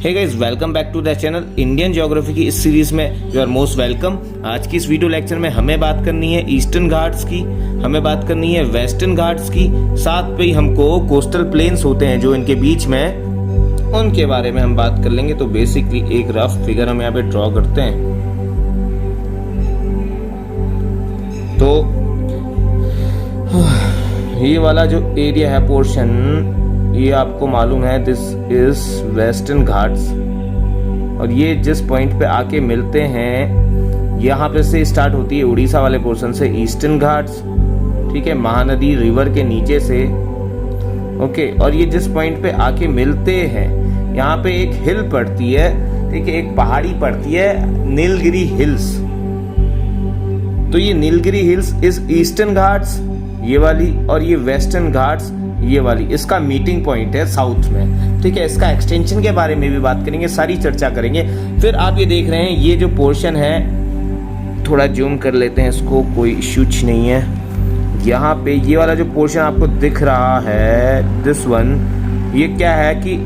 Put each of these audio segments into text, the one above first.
Hey guys, welcome back to the channel. Indian geography की इस series में you are most welcome. आज की इस वीडियो लेक्चर में हमें बात करनी है ईस्टर्न घाट्स की, हमें बात करनी है वेस्टर्न घाट्स की, साथ पे ही हमको कोस्टल प्लेन्स होते हैं जो इनके बीच में, उनके बारे में हम बात कर लेंगे। तो बेसिकली एक रफ फिगर हम यहाँ पे ड्रॉ करते हैं। तो ये वाला जो एरिया है, पोर्शन, ये आपको मालूम है दिस इज वेस्टर्न घाट्स, और ये जिस पॉइंट पे आके मिलते हैं यहाँ पे से स्टार्ट होती है उड़ीसा वाले पोर्शन से ईस्टर्न घाट्स, ठीक है, महानदी रिवर के नीचे से, ओके। और ये जिस पॉइंट पे आके मिलते हैं यहाँ पे एक हिल पड़ती है, ठीक है, एक पहाड़ी पड़ती है, नीलगिरी हिल्स। तो ये नीलगिरी हिल्स इस ईस्टर्न घाट्स ये वाली, और ये वेस्टर्न घाट्स ये वाली, इसका मीटिंग पॉइंट है साउथ में, ठीक है। इसका एक्सटेंशन के बारे में भी बात करेंगे, सारी चर्चा करेंगे। फिर आप ये देख रहे हैं ये जो पोर्शन है, थोड़ा जूम कर लेते हैं इसको, कोई इश्यूज नहीं है। यहाँ पे ये वाला जो पोर्शन आपको दिख रहा है, दिस वन, ये क्या है कि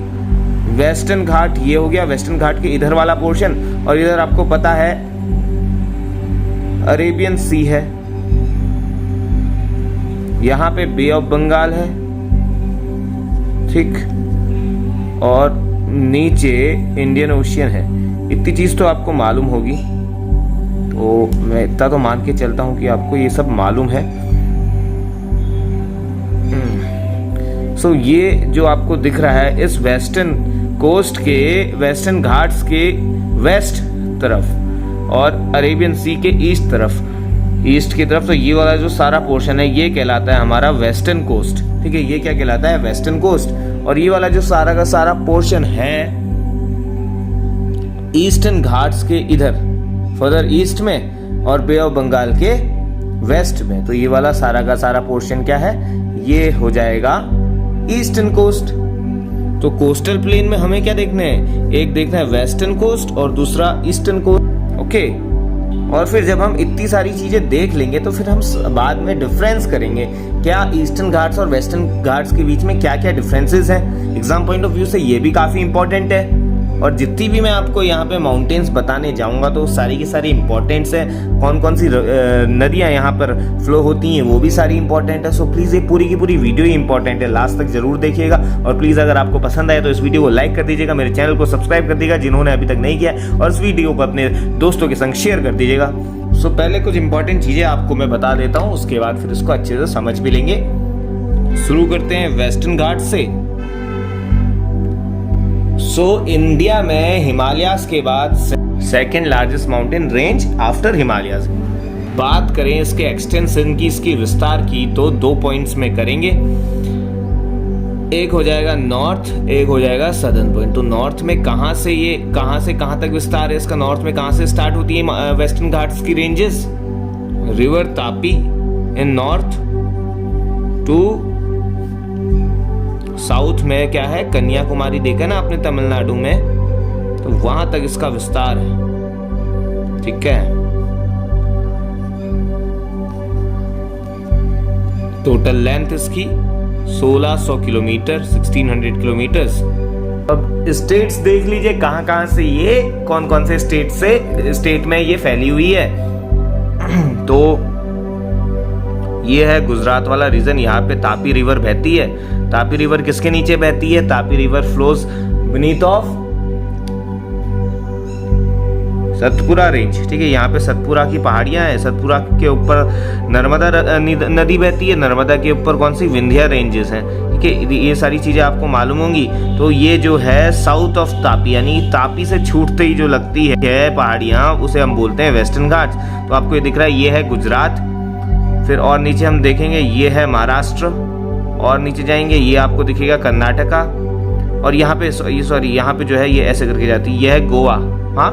वेस्टर्न घाट ये हो गया, वेस्टर्न घाट के इधर वाला पोर्शन, और इधर आपको पता है अरेबियन सी है, यहाँ पे बे ऑफ बंगाल है, ठीक, और नीचे इंडियन ओशियन है। इतनी चीज तो आपको मालूम होगी, तो मैं इतना तो मान के चलता हूं कि आपको ये सब मालूम है। सो ये जो आपको दिख रहा है इस वेस्टर्न कोस्ट के, वेस्टर्न घाट्स के वेस्ट तरफ और अरेबियन सी के ईस्ट तरफ, ईस्ट की तरफ, तो ये वाला जो सारा पोर्शन है ये कहलाता है हमारा वेस्टर्न कोस्ट, ठीक है। ये क्या कहलाता है? Western coast. और ये वाला जो सारा का सारा पोर्शन है ईस्टर्न घाट्स के इधर फर्दर ईस्ट में और बे ऑफ बंगाल के वेस्ट में, तो ये वाला सारा का सारा पोर्शन क्या है? ये हो जाएगा ईस्टर्न कोस्ट। तो कोस्टल प्लेन में हमें क्या देखना है? एक देखना है वेस्टर्न कोस्ट और दूसरा ईस्टर्न कोस्ट, ओके। और फिर जब हम इतनी सारी चीजें देख लेंगे तो फिर हम बाद में डिफरेंस करेंगे, क्या ईस्टर्न घाट्स और वेस्टर्न घाट्स के बीच में क्या क्या डिफरेंसेस हैं। एग्जाम पॉइंट ऑफ व्यू से ये भी काफी इंपॉर्टेंट है। और जितनी भी मैं आपको यहाँ पे माउंटेन्स बताने जाऊंगा तो सारी की सारी इंपॉर्टेंट्स है, कौन कौन सी नदियाँ यहाँ पर फ्लो होती हैं वो भी सारी इंपॉर्टेंट है। सो प्लीज़ ये पूरी की पूरी वीडियो ही इंपॉर्टेंट है, लास्ट तक जरूर देखिएगा। और प्लीज़ अगर आपको पसंद आए तो इस वीडियो को लाइक कर दीजिएगा, मेरे चैनल को सब्सक्राइब कर दीजिएगा जिन्होंने अभी तक नहीं किया, और इस वीडियो को अपने दोस्तों के संग शेयर कर दीजिएगा। सो पहले कुछ इंपॉर्टेंट चीज़ें आपको मैं बता देता हूँ, उसके बाद फिर इसको अच्छे से समझ भी लेंगे। शुरू करते हैं वेस्टर्न घाट से। सो इंडिया में हिमालयास के बाद second largest mountain range after Himalayas. बात करें इसके एक्सटेंशन की, इसकी विस्तार की, तो 2 पॉइंट्स में करेंगे। एक हो जाएगा नॉर्थ, एक हो जाएगा सदर्न पॉइंट। तो नॉर्थ में कहां से कहां तक विस्तार है इसका? नॉर्थ में कहां से स्टार्ट होती है वेस्टर्न घाट्स की ranges? River Tapi in north to south में क्या है? कन्याकुमारी देखा ना आपने तमिलनाडु में, तो वहां तक इसका विस्तार है, ठीक है। टोटल लेंथ इसकी 1600 किलोमीटर, 1600 किलोमीटर्स। अब स्टेट्स देख लीजिए कहां कहां से ये, कौन कौन से स्टेट में ये फैली हुई है। तो ये है गुजरात वाला रीजन, यहाँ पे तापी रिवर बहती है। तापी रिवर किसके नीचे बहती है? Tapi river flows beneath of Satpura range, ठीक है। यहाँ पे सतपुरा की पहाड़ियां हैं, सतपुरा के ऊपर नर्मदा नदी बहती है, नर्मदा के ऊपर कौन सी? विंध्या रेंजेस हैं, ठीक है। ये सारी चीजें आपको मालूम होंगी। तो ये जो है साउथ ऑफ तापी, यानी तापी से छूटते ही जो लगती है पहाड़ियां, उसे हम बोलते हैं वेस्टर्न घाट्स। तो आपको ये दिख रहा है, ये है गुजरात। फिर और नीचे हम देखेंगे ये है महाराष्ट्र, और नीचे जाएंगे ये आपको दिखेगा कर्नाटका, और यहाँ पे यहाँ पे जो है ये ऐसे करके जाती है, ये है गोवा। हाँ,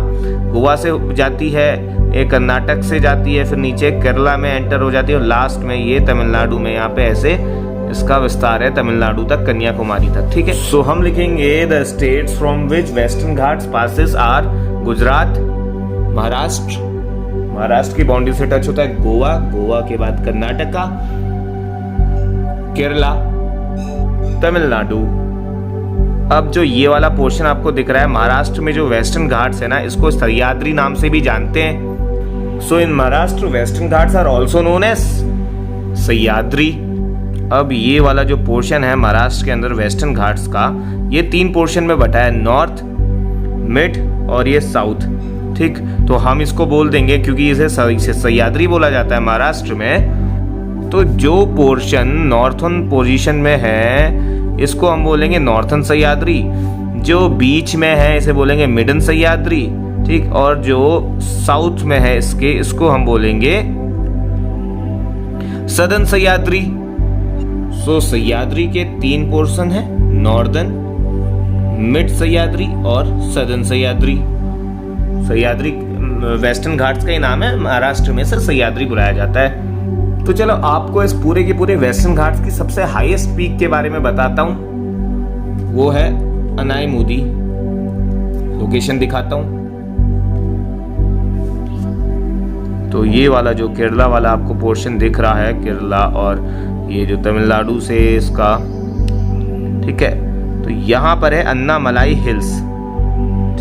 गोवा से जाती है, ये कर्नाटक से जाती है, फिर नीचे केरला में एंटर हो जाती है, और लास्ट में ये तमिलनाडु में यहाँ पे ऐसे इसका विस्तार है तमिलनाडु तक, कन्याकुमारी तक, ठीक है। सो हम लिखेंगे the states from which western Ghats passes are Gujarat, Maharashtra, Maharashtra की बाउंड्री से टच होता है गोवा, गोवा के बाद कर्नाटका, केरला, तमिलनाडु, अब जो ये वाला पोर्शन आपको दिख रहा है, महाराष्ट्र में जो वेस्टर्न घाट्स है ना, इसको सह्याद्री नाम से भी जानते हैं। So in Maharashtra Western Ghats are also known as Sahyadri. अब ये वाला जो पोर्शन है महाराष्ट्र के अंदर वेस्टर्न घाट्स का, ये 3 पोर्शन में बटा है, नॉर्थ, मिड और ये साउथ। ठीक, तो हम इसको बोल देंगे, क्योंकि इसे सह्याद्री बोला जाता है महाराष्ट्र में, तो जो पोर्शन नॉर्थन पोजीशन में है इसको हम बोलेंगे नॉर्थन सह्याद्री, जो बीच में है इसे बोलेंगे मिडन सह्याद्री। ठीक, और जो साउथ में है इसको हम बोलेंगे सदर्न सह्याद्री। सो सह्याद्री के 3 पोर्शन है, नॉर्दर्न, मिड सह्याद्री और सदर्न सह्याद्री। सह्याद्री वेस्टर्न घाट्स का ही नाम है, महाराष्ट्र में सर सह्याद्री बुलाया जाता है। तो चलो आपको इस पूरे के पूरे वेस्टर्न घाट्स की सबसे हाईएस्ट पीक के बारे में बताता हूं। वो है अनाईमुदी, लोकेशन दिखाता हूं। तो ये वाला जो केरला वाला आपको पोर्शन दिख रहा है, केरला और ये जो तमिलनाडु से इसका, ठीक है, तो यहाँ पर है अन्नामलाई हिल्स।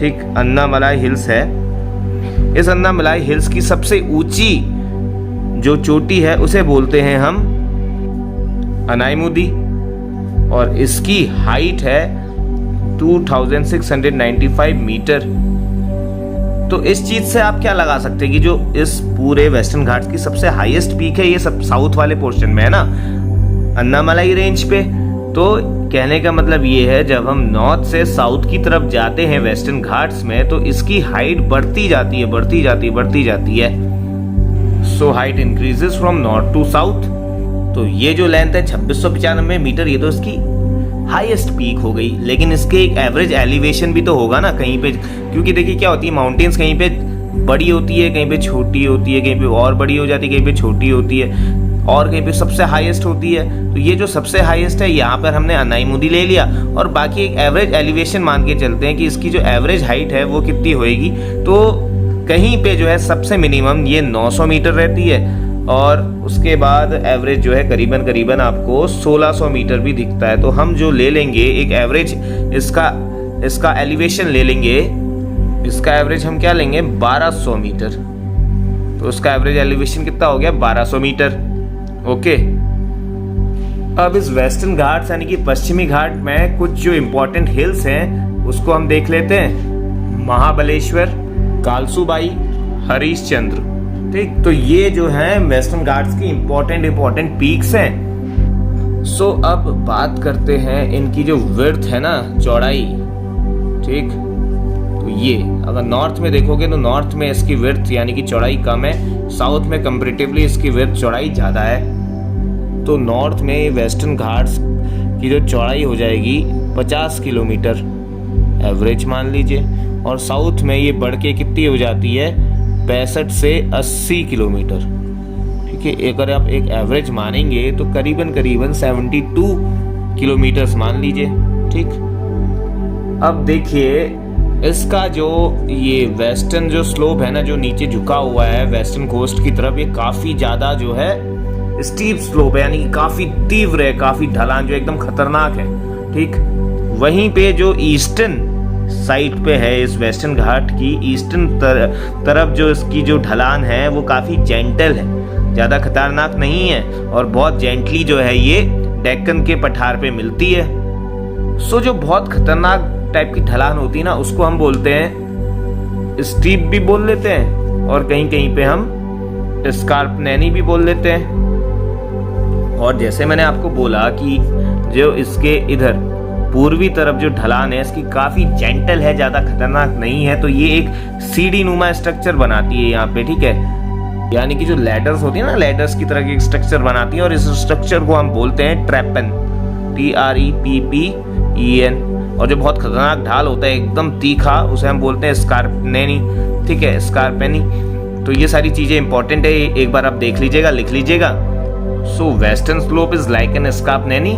ठीक, अन्नामलाई हिल्स है। इस अन्नामलाई हिल्स की सबसे ऊंची जो चोटी है उसे बोलते हैं हम अनाईमुदी, और इसकी हाइट है 2695 मीटर। तो इस चीज से आप क्या लगा सकते हैं कि जो इस पूरे वेस्टर्न घाट्स की सबसे हाईएस्ट पीक है, ये सब साउथ वाले पोर्शन में है ना, अन्नामलाई रेंज पे। तो कहने का मतलब ये है, जब हम नॉर्थ से साउथ की तरफ जाते हैं वेस्टर्न घाट्स में, तो इसकी हाइट बढ़ती जाती है। So height increases from north to south. तो ये जो लेंथ है 2695 मीटर, ये तो इसकी हाईएस्ट पीक हो गई। लेकिन इसके एक एवरेज एलिवेशन भी तो होगा ना कहीं पे, क्योंकि देखिए क्या होती है, माउंटेन्स कहीं पे बड़ी होती है, कहीं पे छोटी होती है, कहीं पे और बड़ी हो जाती है, कहीं पे छोटी होती है, और कहीं पे सबसे हाईएस्ट होती है। तो ये जो सबसे हाईएस्ट है, यहाँ पर हमने अनाईमुदी ले लिया, और बाकी एक एवरेज एलिवेशन मान के चलते हैं कि इसकी जो एवरेज हाइट है वो कितनी होएगी। तो कहीं पे जो है सबसे मिनिमम ये 900 मीटर रहती है, और उसके बाद एवरेज जो है करीबन आपको 1600 मीटर भी दिखता है। तो हम जो ले लेंगे एक एवरेज, इसका एलिवेशन ले लेंगे, इसका एवरेज हम क्या लेंगे 1200 मीटर। तो उसका एवरेज एलिवेशन कितना हो गया 1200 मीटर। ओके, अब इस वेस्टर्न घाट्स यानी कि पश्चिमी घाट में कुछ जो इंपॉर्टेंट हिल्स हैं उसको हम देख लेते हैं। महाबलेश्वर, कालसूबाई, हरिश्चंद्र। ठीक, तो ये जो है वेस्टर्न घाट्स की इंपॉर्टेंट पीक्स हैं। सो अब बात करते हैं इनकी जो विड्थ है ना, चौड़ाई। ठीक, तो ये अगर नॉर्थ में देखोगे तो नॉर्थ में इसकी विड्थ यानी कि चौड़ाई कम है, साउथ में कंपैरेटिवली इसकी विड्थ चौड़ाई ज़्यादा है। तो नॉर्थ में वेस्टर्न घाट्स की जो चौड़ाई हो जाएगी 50 किलोमीटर एवरेज मान लीजिए, और साउथ में ये बढ़ के कितनी हो जाती है 65 से 80 किलोमीटर। ठीक है, अगर आप एक एवरेज मानेंगे तो करीबन 72 किलोमीटर मान लीजिए। ठीक, अब देखिए इसका जो ये वेस्टर्न जो स्लोप है ना, जो नीचे झुका हुआ है वेस्टर्न कोस्ट की तरफ, ये काफ़ी ज़्यादा जो है स्टीप स्लोप है, यानी कि काफ़ी तीव्र है, काफ़ी ढलान जो एकदम खतरनाक है। ठीक, वहीं पे जो ईस्टर्न साइड पे है इस वेस्टर्न घाट की ईस्टर्न तरफ जो इसकी जो ढलान है वो काफ़ी जेंटल है, ज़्यादा खतरनाक नहीं है, और बहुत जेंटली जो है ये डेक्कन के पठार पे मिलती है। सो जो बहुत खतरनाक टाइप की ढलान होती है ना, उसको हम बोलते हैं स्टीप भी बोल लेते हैं, और कहीं कहीं पे हम स्कार्पनेनी भी बोल लेते हैं। और जैसे मैंने आपको बोला कि जो इसके इधर पूर्वी तरफ जो ढलान है इसकी काफ़ी जेंटल है, ज़्यादा खतरनाक नहीं है, तो ये एक सीढ़ी नुमा स्ट्रक्चर बनाती है यहाँ पे। ठीक है, यानी कि जो लैडर्स होती है ना, लैडर्स की तरह की एक स्ट्रक्चर बनाती है, और इस स्ट्रक्चर को हम बोलते हैं ट्रेपन, TREPPEN। और जो बहुत खतरनाक ढाल होता है एकदम तीखा, उसे हम बोलते हैं स्कार्पनेनी। ठीक है, स्कार्पेनी। तो ये सारी चीज़ें इंपॉर्टेंट है, एक बार आप देख लीजिएगा, लिख लीजिएगा। So western slope is like an escarpment,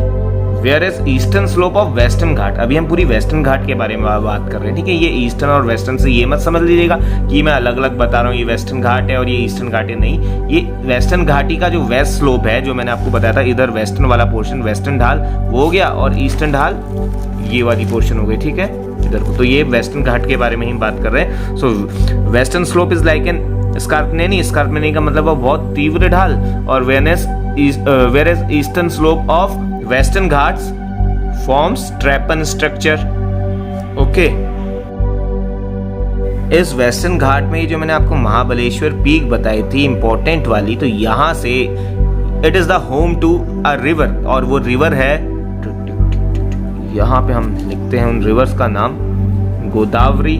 where is eastern slope of Western Ghat. अभी हम पूरी वेस्टर्न घाट के बारे में बात कर रहे हैं। ठीक है, ये ईस्टर्न और वेस्टर्न से ये मत समझ लीजिएगा कि मैं अलग अलग बता रहा हूँ, ये वेस्टर्न घाट है और ये ईस्टर्न घाट है, नहीं। ये वेस्टर्न घाटी का जो वेस्ट स्लोप है, जो मैंने आपको बताया था, इधर वेस्टर्न वाला पोर्शन वेस्टर्न ढाल वो हो गया, और ईस्टर्न ढाल ये वाली पोर्शन हो गई, ठीक है, इधर को। तो ये वेस्टर्न घाट के बारे में ही बात कर रहे हैं। So western slope is like an escarpment का मतलब है बहुत तीव्र ढाल, और whereas eastern slope of Western Ghats forms trappean structure. Okay, इस वेस्टर्न घाट में जो मैंने आपको महाबलेश्वर पीक बताई थी इंपॉर्टेंट वाली, तो यहां से it is the home to a river, और वो रिवर है, यहां पे हम लिखते हैं उन रिवर्स का नाम, Godavari,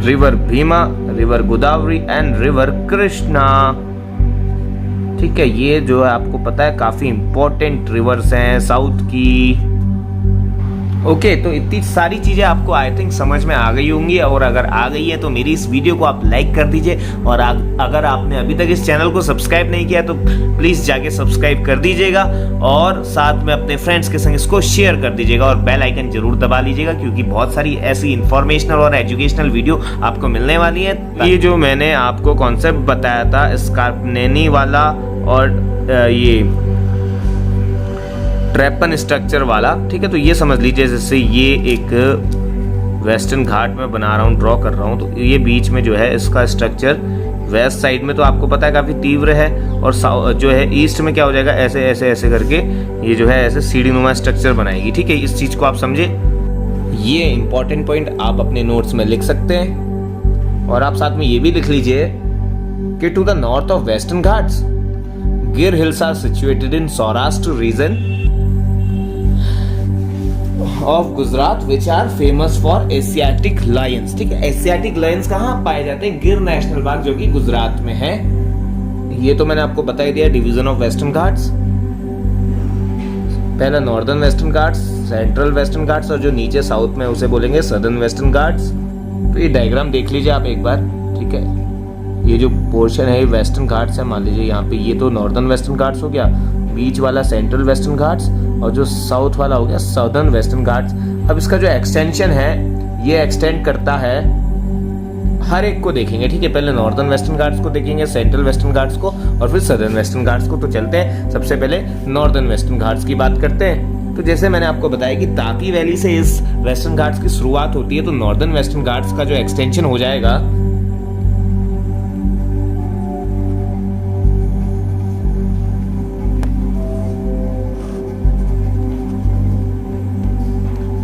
river Bhima, river Godavari and river Krishna. ठीक है, ये जो है आपको पता है काफी इंपॉर्टेंट रिवर्स हैं साउथ की। ओके, तो इतनी सारी चीजें आपको आई थिंक समझ में आ गई होंगी, और अगर आ गई है तो मेरी इस वीडियो को आप लाइक कर दीजिए, और अगर आपने अभी तक इस चैनल को सब्सक्राइब नहीं किया तो प्लीज जाके सब्सक्राइब कर दीजिएगा, और साथ में अपने फ्रेंड्स के संग इसको शेयर कर दीजिएगा, और बेल आइकन जरूर दबा लीजिएगा, क्योंकि बहुत सारी ऐसी इंफॉर्मेशनल और एजुकेशनल वीडियो आपको मिलने वाली है। ये जो मैंने आपको कॉन्सेप्ट बताया था स्कार्पनेनी वाला और ये ट्रैपन स्ट्रक्चर वाला, ठीक है, तो ये समझ लीजिए जैसे ये एक वेस्टर्न घाट में बना रहा हूँ, ड्रॉ कर रहा हूँ, तो ये बीच में जो है इसका स्ट्रक्चर वेस्ट साइड में तो आपको पता है काफी तीव्र है, और जो है ईस्ट में क्या हो जाएगा, ऐसे ऐसे ऐसे करके ये जो है ऐसे सीढ़ी नुमा स्ट्रक्चर बनाएगी। ठीक है, इस चीज को आप समझे, ये इंपॉर्टेंट पॉइंट आप अपने नोट्स में लिख सकते हैं, और आप साथ में ये भी लिख लीजिए कि to the north of Western Ghats Gir hills are situated in Saurashtra region of Gujarat which are famous for Asiatic lions. ठीक है, एशियाटिक लायंस कहाँ पाए जाते हैं, गिर नेशनल पार्क जो कि गुजरात में है। ये तो मैंने आपको बता ही दिया, डिवीजन ऑफ वेस्टर्न घाट्स, पहला northern Western Ghats, central Western Ghats, और जो नीचे साउथ में उसे बोलेंगे सदर्न वेस्टर्न घाट्स। तो ये डायग्राम देख लीजिए आप एक बार। ठीक है, ये जो पोर्शन है वेस्टर्न घाट्स है, मान लीजिए यहाँ पे ये तो नॉर्दर्न वेस्टर्न घाट्स हो गया, बीच वाला सेंट्रल वेस्टर्न घाट्स, और जो साउथ वाला हो गया साउदर्न वेस्टर्न घाट्स। अब इसका जो एक्सटेंशन है ये एक्सटेंड करता है, हर एक को देखेंगे। ठीक है, पहले नॉर्दर्न वेस्टर्न घाट्स को देखेंगे, सेंट्रल वेस्टर्न घाट्स को, और फिर सदर्न वेस्टर्न घाट्स को। तो चलते हैं, सबसे पहले नॉर्दर्न वेस्टर्न घाट्स की बात करते हैं। तो जैसे मैंने आपको बताया कि तापी वैली से इस वेस्टर्न घाट्स की शुरुआत होती है, तो नॉर्दर्न वेस्टर्न घाट्स का जो एक्सटेंशन हो जाएगा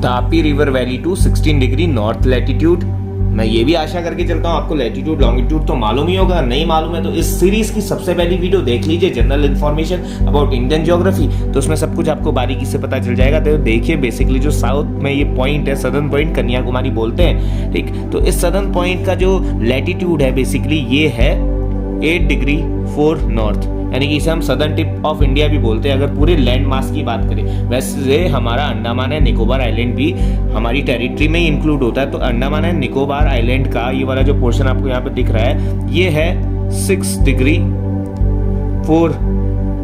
Tapi river valley to 16 degree north latitude. मैं ये भी आशा करके चलता हूँ आपको लैटिट्यूड लॉन्गिट्यूड तो मालूम ही होगा, नहीं मालूम है तो इस सीरीज की सबसे पहली वीडियो देख लीजिए, general information about Indian geography, तो उसमें सब कुछ आपको बारीकी से पता चल जाएगा। तो देखिए बेसिकली जो साउथ में ये पॉइंट है, सदर्न पॉइंट कन्याकुमारी बोलते हैं। ठीक, तो इस सदर्न पॉइंट का जो लैटिट्यूड है बेसिकली ये है 8 डिग्री 4 नॉर्थ, यानी कि इसे हम सदर्न टिप ऑफ इंडिया भी बोलते हैं अगर पूरे लैंड मास की बात करें। वैसे हमारा अंडमान एंड निकोबार आइलैंड भी हमारी टेरिटरी में ही इंक्लूड होता है, तो अंडमान एंड निकोबार आइलैंड का ये वाला जो पोर्शन आपको यहाँ पे दिख रहा है ये है 6 डिग्री 4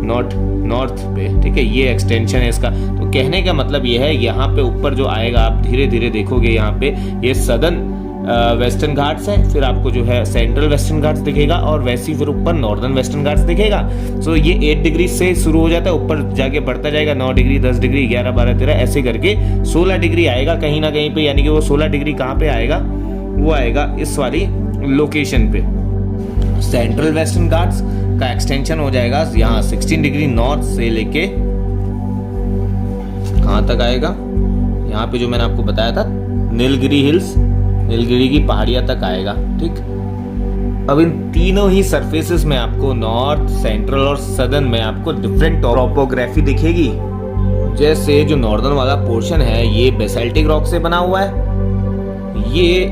नॉर्थ पे। ठीक है, ये एक्सटेंशन है इसका। तो कहने का मतलब ये है, यहाँ पे ऊपर जो आएगा आप धीरे धीरे देखोगे, यहाँ पे ये सदर्न वेस्टर्न घाट्स है, फिर आपको जो है सेंट्रल वेस्टर्न घाट्स दिखेगा, और वैसे ही फिर ऊपर नॉर्दर्न वेस्टर्न घाट्स दिखेगा। सो ये 8 डिग्री से शुरू हो जाता है, ऊपर जाके बढ़ता जाएगा 9 डिग्री 10 डिग्री 11 12 13 ऐसे करके 16 डिग्री आएगा कहीं ना कहीं पे, यानी कि वो 16 डिग्री कहाँ पे आएगा, वो आएगा इस वाली लोकेशन पे। सेंट्रल वेस्टर्न घाट्स का एक्सटेंशन हो जाएगा यहाँ 16 डिग्री नॉर्थ से लेके कहाँ तक आएगा, यहाँ पे जो मैंने आपको बताया था नीलगिरी हिल्स, नीलगिरी की पहाड़ियां तक आएगा। ठीक, अब इन तीनों ही सरफेसेस में आपको नॉर्थ, सेंट्रल और सदर्न में आपको डिफरेंट टॉपोग्राफी दिखेगी। जैसे जो नॉर्दर्न वाला पोर्शन है ये बेसाल्टिक रॉक से बना हुआ है, ये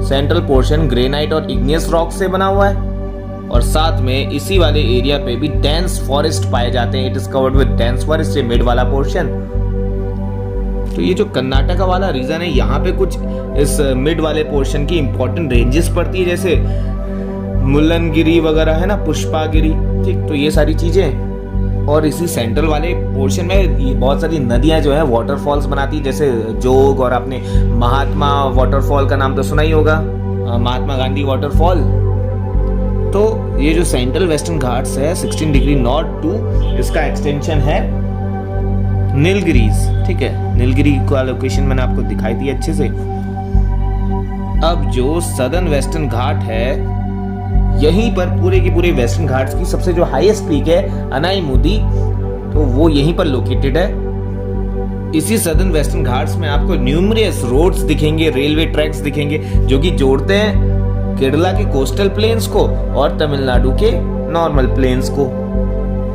सेंट्रल पोर्शन ग्रेनाइट और इग्नियस रॉक से बना हुआ है, और साथ में इसी वाले एरिया पे भी डेंस फॉरेस्ट पाए जाते हैं। It is covered with dense forest, ये मिड वाला पोर्शन। तो ये जो कर्नाटका वाला रीजन है, यहाँ पे कुछ इस मिड वाले पोर्शन की इंपॉर्टेंट रेंजेस पड़ती है, जैसे मुल्लनगिरी वगैरह है ना, पुष्पागिरी। ठीक, तो ये सारी चीजें। और इसी सेंट्रल वाले पोर्शन में बहुत सारी नदियां जो है वाटरफॉल्स बनाती है, जैसे जोग, और आपने महात्मा वाटरफॉल का नाम तो सुना ही होगा, महात्मा गांधी वाटरफॉल। तो ये जो सेंट्रल वेस्टर्न घाट्स है 16 डिग्री नॉर्थ टू, इसका एक्सटेंशन है नीलगिरीज, ठीक है, नीलगिरी का लोकेशन मैंने आपको दिखाई दी अच्छे से। अब जो सदर्न वेस्टर्न घाट है, यहीं पर पूरे के पूरे वेस्टर्न घाट्स की सबसे जो हाईएस्ट पीक है अनाईमुदी, तो वो यहीं पर लोकेटेड है। इसी सदर्न वेस्टर्न घाट्स में आपको न्यूमरियस रोड्स दिखेंगे, रेलवे ट्रैक्स दिखेंगे, जो कि जोड़ते हैं केरला के कोस्टल प्लेन्स को और तमिलनाडु के नॉर्मल प्लेन्स को।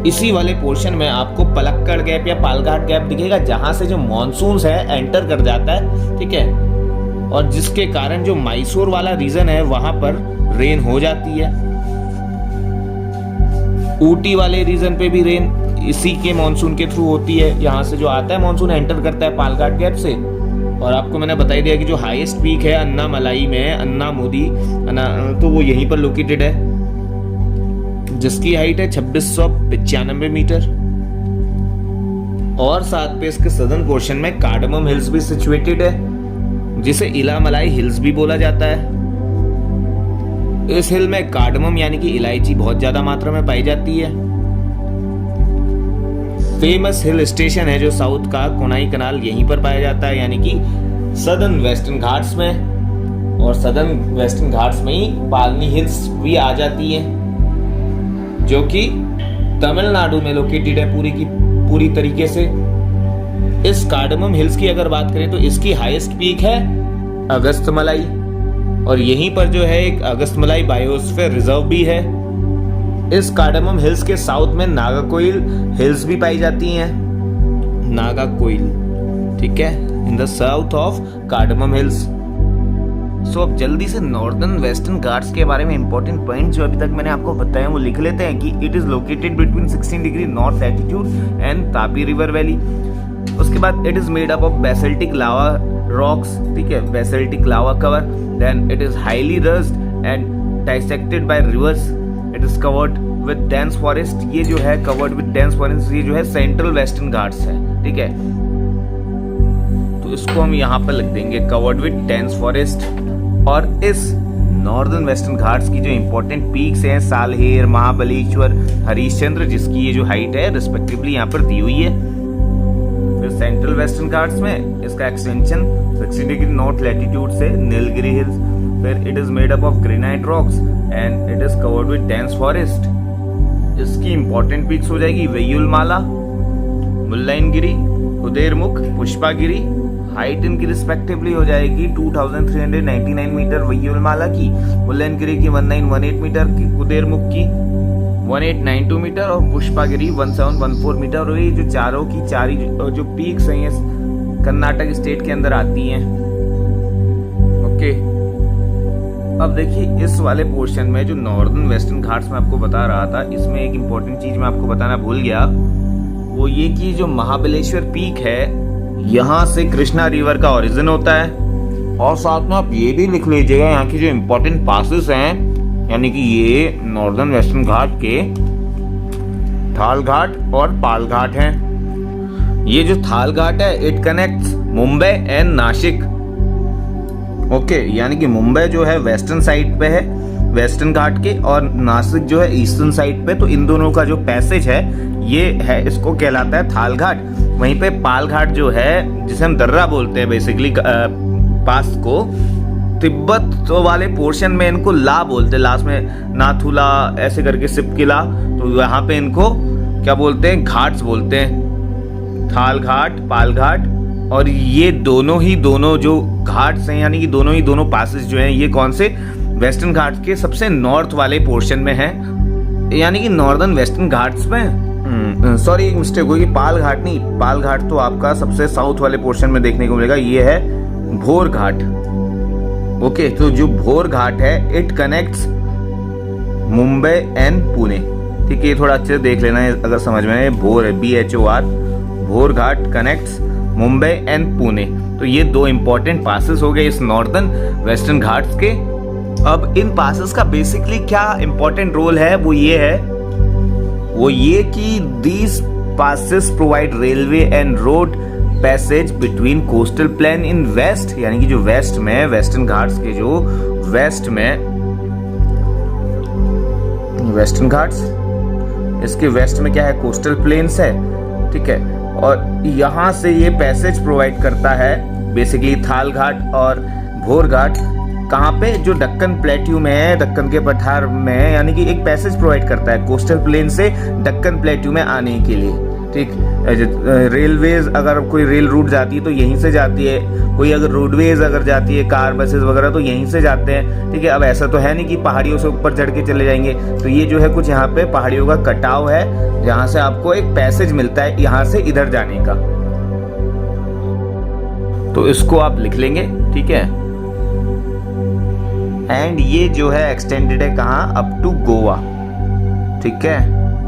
इसी वाले पोर्शन में आपको पलक्कड़ गैप या पालघाट गैप दिखेगा, जहां से जो मॉनसून है एंटर कर जाता है, ठीक है, और जिसके कारण जो मैसूर वाला रीजन है वहां पर रेन हो जाती है। ऊटी वाले रीजन पे भी रेन इसी के मॉनसून के थ्रू होती है। यहाँ से जो आता है मॉनसून एंटर करता है पालघाट गैप से। और आपको मैंने बता दिया कि जो हाईएस्ट पीक है अन्नामलाई में, अन्नामुदी, तो वो यहीं पर लोकेटेड है, जिसकी हाइट है 2695 मीटर। और साथ पे इसके सदर्न पोर्शन में कार्डमम हिल्स भी सिचुएटेड है, जिसे इलामलाई हिल्स भी बोला जाता है। इस हिल में कार्डमम यानी कि इलायची बहुत ज्यादा मात्रा में पाई जाती है। फेमस हिल स्टेशन है जो साउथ का कोनाई कनाल, यहीं पर पाया जाता है, यानी कि सदर्न वेस्टर्न घाट्स में। और सदर्न वेस्टर्न घाट्स में ही पालनी हिल्स भी आ जाती है, जो कि तमिलनाडु में लोकेटेड है पूरी की पूरी तरीके से। इस कार्डमम हिल्स की अगर बात करें तो इसकी हाईएस्ट पीक है अगस्त्यमलाई, और यहीं पर जो है एक अगस्त्यमलाई बायोस्फीयर रिजर्व भी है। इस कार्डमम हिल्स के साउथ में नागाकोइल हिल्स भी पाई जाती हैं, नागाकोइल, ठीक है, in the south of cardamom hills. So अब जल्दी से नॉर्दर्न वेस्टर्न घाट्स के बारे में इंपॉर्टेंट पॉइंट जो अभी तक मैंने आपको बताया वो लिख लेते हैं कि it is located between 16 degree north latitude and Tapi river valley. उसके बाद it is made up of basaltic lava rocks, ठीक है, basaltic lava cover, then it is highly rugged and dissected by rivers, it is covered with dense forest. ये जो है covered with dense forest, ये जो है सेंट्रल वेस्टर्न घाट्स है, ठीक है, तो इसको हम यहाँ पर लिख देंगे कवर्ड विद डेंस फॉरेस्ट। और इस नॉर्दर्न वेस्टर्न घाट्स की जो इंपॉर्टेंट पीक्स हैं सालहेर, महाबलेश्वर, हरिश्चंद्र, जिसकी ये जो हाइट है रिस्पेक्टिवली यहाँ पर दी हुई है। फिर सेंट्रल वेस्टर्न घाट्स में इसका एक्सटेंशन 60 डिग्री नॉर्थ लैटिट्यूड से नीलगिरी हिल्स। फिर it is made up of granite rocks and it is covered with dense forest. इसकी इंपॉर्टेंट पीक्स हो जाएगी वेयुलमाला, मुल्लायनगिरी, कुदेरमुख, पुष्पागिरी। हाइट इनकी रिस्पेक्टिवली हो जाएगी 2399 मीटर वेयुलमाला की, मुल्लायनगिरी की 1918 मीटर की, कुदेरमुख की 1892 मीटर और पुष्पागिरी 1714 मीटर। और ये जो चारों की चारी जो पीक्स हैं ये कर्नाटक स्टेट के अंदर आती हैं। ओके, अब देखिए इस वाले पोर्शन में जो नॉर्दर्न वेस्टर्न घाट्स में आपको बता रहा था, इसमें एक इंपॉर्टेंट चीज मैं आपको बताना भूल गया, वो ये कि जो महाबलेश्वर पीक है यहाँ से कृष्णा रिवर का ओरिजिन होता है। और साथ में आप ये भी लिख लीजिएगा यहाँ की जो इंपॉर्टेंट पासेस हैं, यानी कि ये नॉर्दर्न वेस्टर्न घाट के थाल घाट और पाल घाट हैं। ये जो थाल घाट है it connects Mumbai and Nashik. Okay, यानी कि मुंबई जो है वेस्टर्न साइड पे है वेस्टर्न घाट के, और नासिक जो है ईस्टर्न साइड पे। तो इन दोनों का जो पैसेज है ये है, इसको कहलाता है थाल घाट। वहीं पे पाल घाट जो है, जिसे हम दर्रा बोलते हैं बेसिकली पास को, तिब्बत वाले पोर्शन में इनको ला बोलते हैं, लास्ट में नाथुला ऐसे करके सिपकिला, तो यहाँ पे इनको क्या बोलते हैं, घाट्स बोलते हैं, थाल घाट, पाल घाट। और ये दोनों जो घाट्स हैं, यानी कि दोनों पासेस जो हैं, ये कौन से वेस्टर्न घाट्स के सबसे नॉर्थ वाले पोर्शन में है, यानी कि नॉर्दर्न वेस्टर्न घाट्स में। सॉरी, एक मिस्टेक हुई, पाल घाट नहीं, पाल घाट तो आपका सबसे साउथ वाले पोर्शन में देखने को मिलेगा, ये है भोर घाट। ओके, तो जो भोर घाट है it connects Mumbai and Pune, ठीक है, ये थोड़ा अच्छे से देख लेना है अगर समझ में आए। भोर है BHOR, भोर घाट कनेक्ट्स मुंबई एंड पुणे। तो ये दो इंपॉर्टेंट पासेस हो गए इस नॉर्दर्न वेस्टर्न घाट्स के। अब इन पासेस का बेसिकली क्या इंपॉर्टेंट रोल है, वो ये कि these passes provide railway and road passage between coastal plain in west, यानी कि जो वेस्ट में वेस्टर्न घाट्स के जो वेस्ट में वेस्टर्न घाट्स, इसके वेस्ट में क्या है, कोस्टल प्लेन्स है, ठीक है, और यहाँ से ये पैसेज प्रोवाइड करता है बेसिकली थाल घाट और भोर घाट, कहाँ पे, जो दक्कन प्लेट्यू में है, दक्कन के पठार में है, यानी कि एक पैसेज प्रोवाइड करता है कोस्टल प्लेन से दक्कन प्लेट्यू में आने के लिए। ठीक, रेलवेज अगर कोई रेल रूट जाती है तो यहीं से जाती है, कोई अगर रोडवेज अगर जाती है, कार बसेस वगैरह तो यहीं से जाते हैं। ठीक है, अब ऐसा तो है नहीं कि पहाड़ियों से ऊपर चढ़ के चले जाएंगे, तो ये जो है कुछ यहाँ पे पहाड़ियों का कटाव है जहाँ से आपको एक पैसेज मिलता है यहाँ से इधर जाने का, तो इसको आप लिख लेंगे। ठीक है, एंड ये जो है एक्सटेंडेड है कहाँ, अप टू गोवा। ठीक है,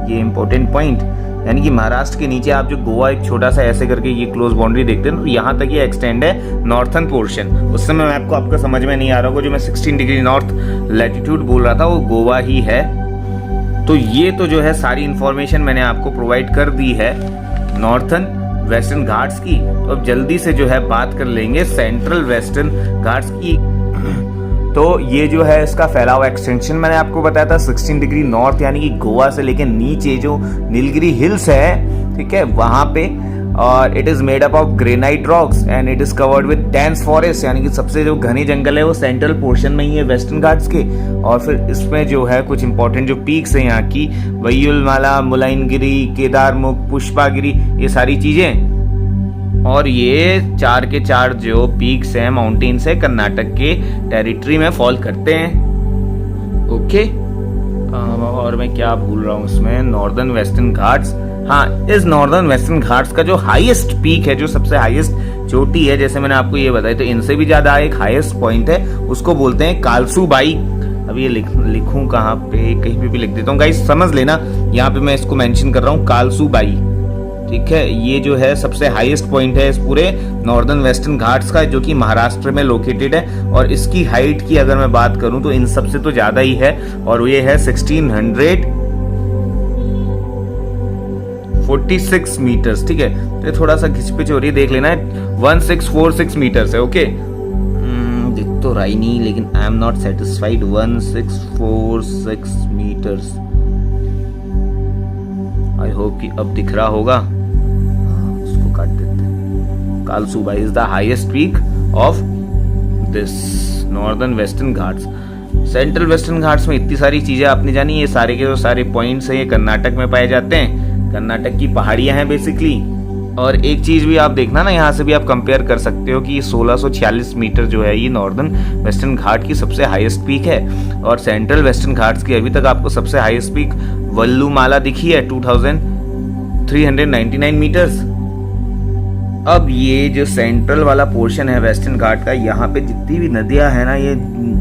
ये इंपॉर्टेंट पॉइंट, यानी कि महाराष्ट्र के नीचे आप जो गोवा एक छोटा सा ऐसे करके ये क्लोज बाउंड्री देखते हैं, तो यहाँ तक ये एक्सटेंड है नॉर्थन पोर्शन। उस समय मैं आपको समझ में नहीं आ रहा होगा, जो मैं 16 डिग्री नॉर्थ लैटिट्यूड बोल रहा था वो गोवा ही है। तो ये तो जो है सारी इंफॉर्मेशन मैंने आपको प्रोवाइड कर दी है नॉर्थन वेस्टर्न घाट्स की। तो अब जल्दी से जो है बात कर लेंगे सेंट्रल वेस्टर्न घाट्स की। तो ये जो है इसका फैलाव एक्सटेंशन मैंने आपको बताया था 16 डिग्री नॉर्थ, यानी कि गोवा से लेकर नीचे जो नीलगिरी हिल्स है, ठीक है, वहां पे, और it is made up of granite rocks and it is covered with dense forest, यानी कि सबसे जो घने जंगल है वो सेंट्रल पोर्शन में ही है वेस्टर्न घाट्स के। और फिर इसमें जो है कुछ इंपॉर्टेंट जो पीक्स है यहाँ की, वैयुलमाला, मुलायनगिरी, केदारमुख, पुष्पागिरी, ये सारी चीजें, और ये 4 के 4 जो पीक्स हैं, माउंटेन्स है, कर्नाटक के टेरिटरी में फॉल करते हैं। ओके, और मैं क्या भूल रहा हूँ इसमें, नॉर्दर्न वेस्टर्न घाट्स। हाँ, इस नॉर्दर्न वेस्टर्न घाट्स का जो हाईएस्ट पीक है, जो सबसे हाईएस्ट चोटी है, जैसे मैंने आपको ये बताया, तो इनसे भी ज्यादा एक हाईएस्ट पॉइंट है, उसको बोलते हैं कालसूबाई। अब ये लिखूं कहाँ पे, कहीं पे भी लिख देता हूँ गाइस, समझ लेना, यहाँ पे मैं इसको मेंशन कर रहा हूँ, कालसूबाई। ठीक है, ये जो है सबसे हाईएस्ट पॉइंट है इस पूरे नॉर्दर्न वेस्टर्न घाट्स का, जो कि महाराष्ट्र में लोकेटेड है। और इसकी हाइट की अगर मैं बात करूं तो इन सबसे तो ज्यादा ही है, और ये है 1646 मीटर्स। ठीक है, तो ये थोड़ा सा घिचपिच हो रही है, देख लेना है, 1646 मीटर्स है। ओके, दिख तो रहा ही नहीं, लेकिन I am not satisfied. 1646 metres, I hope कि अब दिख रहा होगा। उसको काट देते हैं। Kalsubai is the highest peak of this northern Western Ghats. Central Western Ghats में इतनी सारी चीजें आपने जानी, ये सारे के जो सारे पॉइंट्स हैं ये कर्नाटक में पाए जाते हैं, कर्नाटक की पहाड़ियां हैं बेसिकली। और एक चीज भी आप देखना ना, यहाँ से भी आप कंपेयर कर सकते हो कि ये 1646 मीटर जो है ये नॉर्दर्न वेस्टर्न घाट की सबसे हाईएस्ट पीक है, और सेंट्रल वेस्टर्न घाट्स की अभी तक आपको सबसे हाईएस्ट पीक वल्लूमाला दिखी है 2399 मीटर्स। अब ये जो सेंट्रल वाला पोर्शन है वेस्टर्न घाट का, यहाँ पे जितनी भी नदियां हैं ना, ये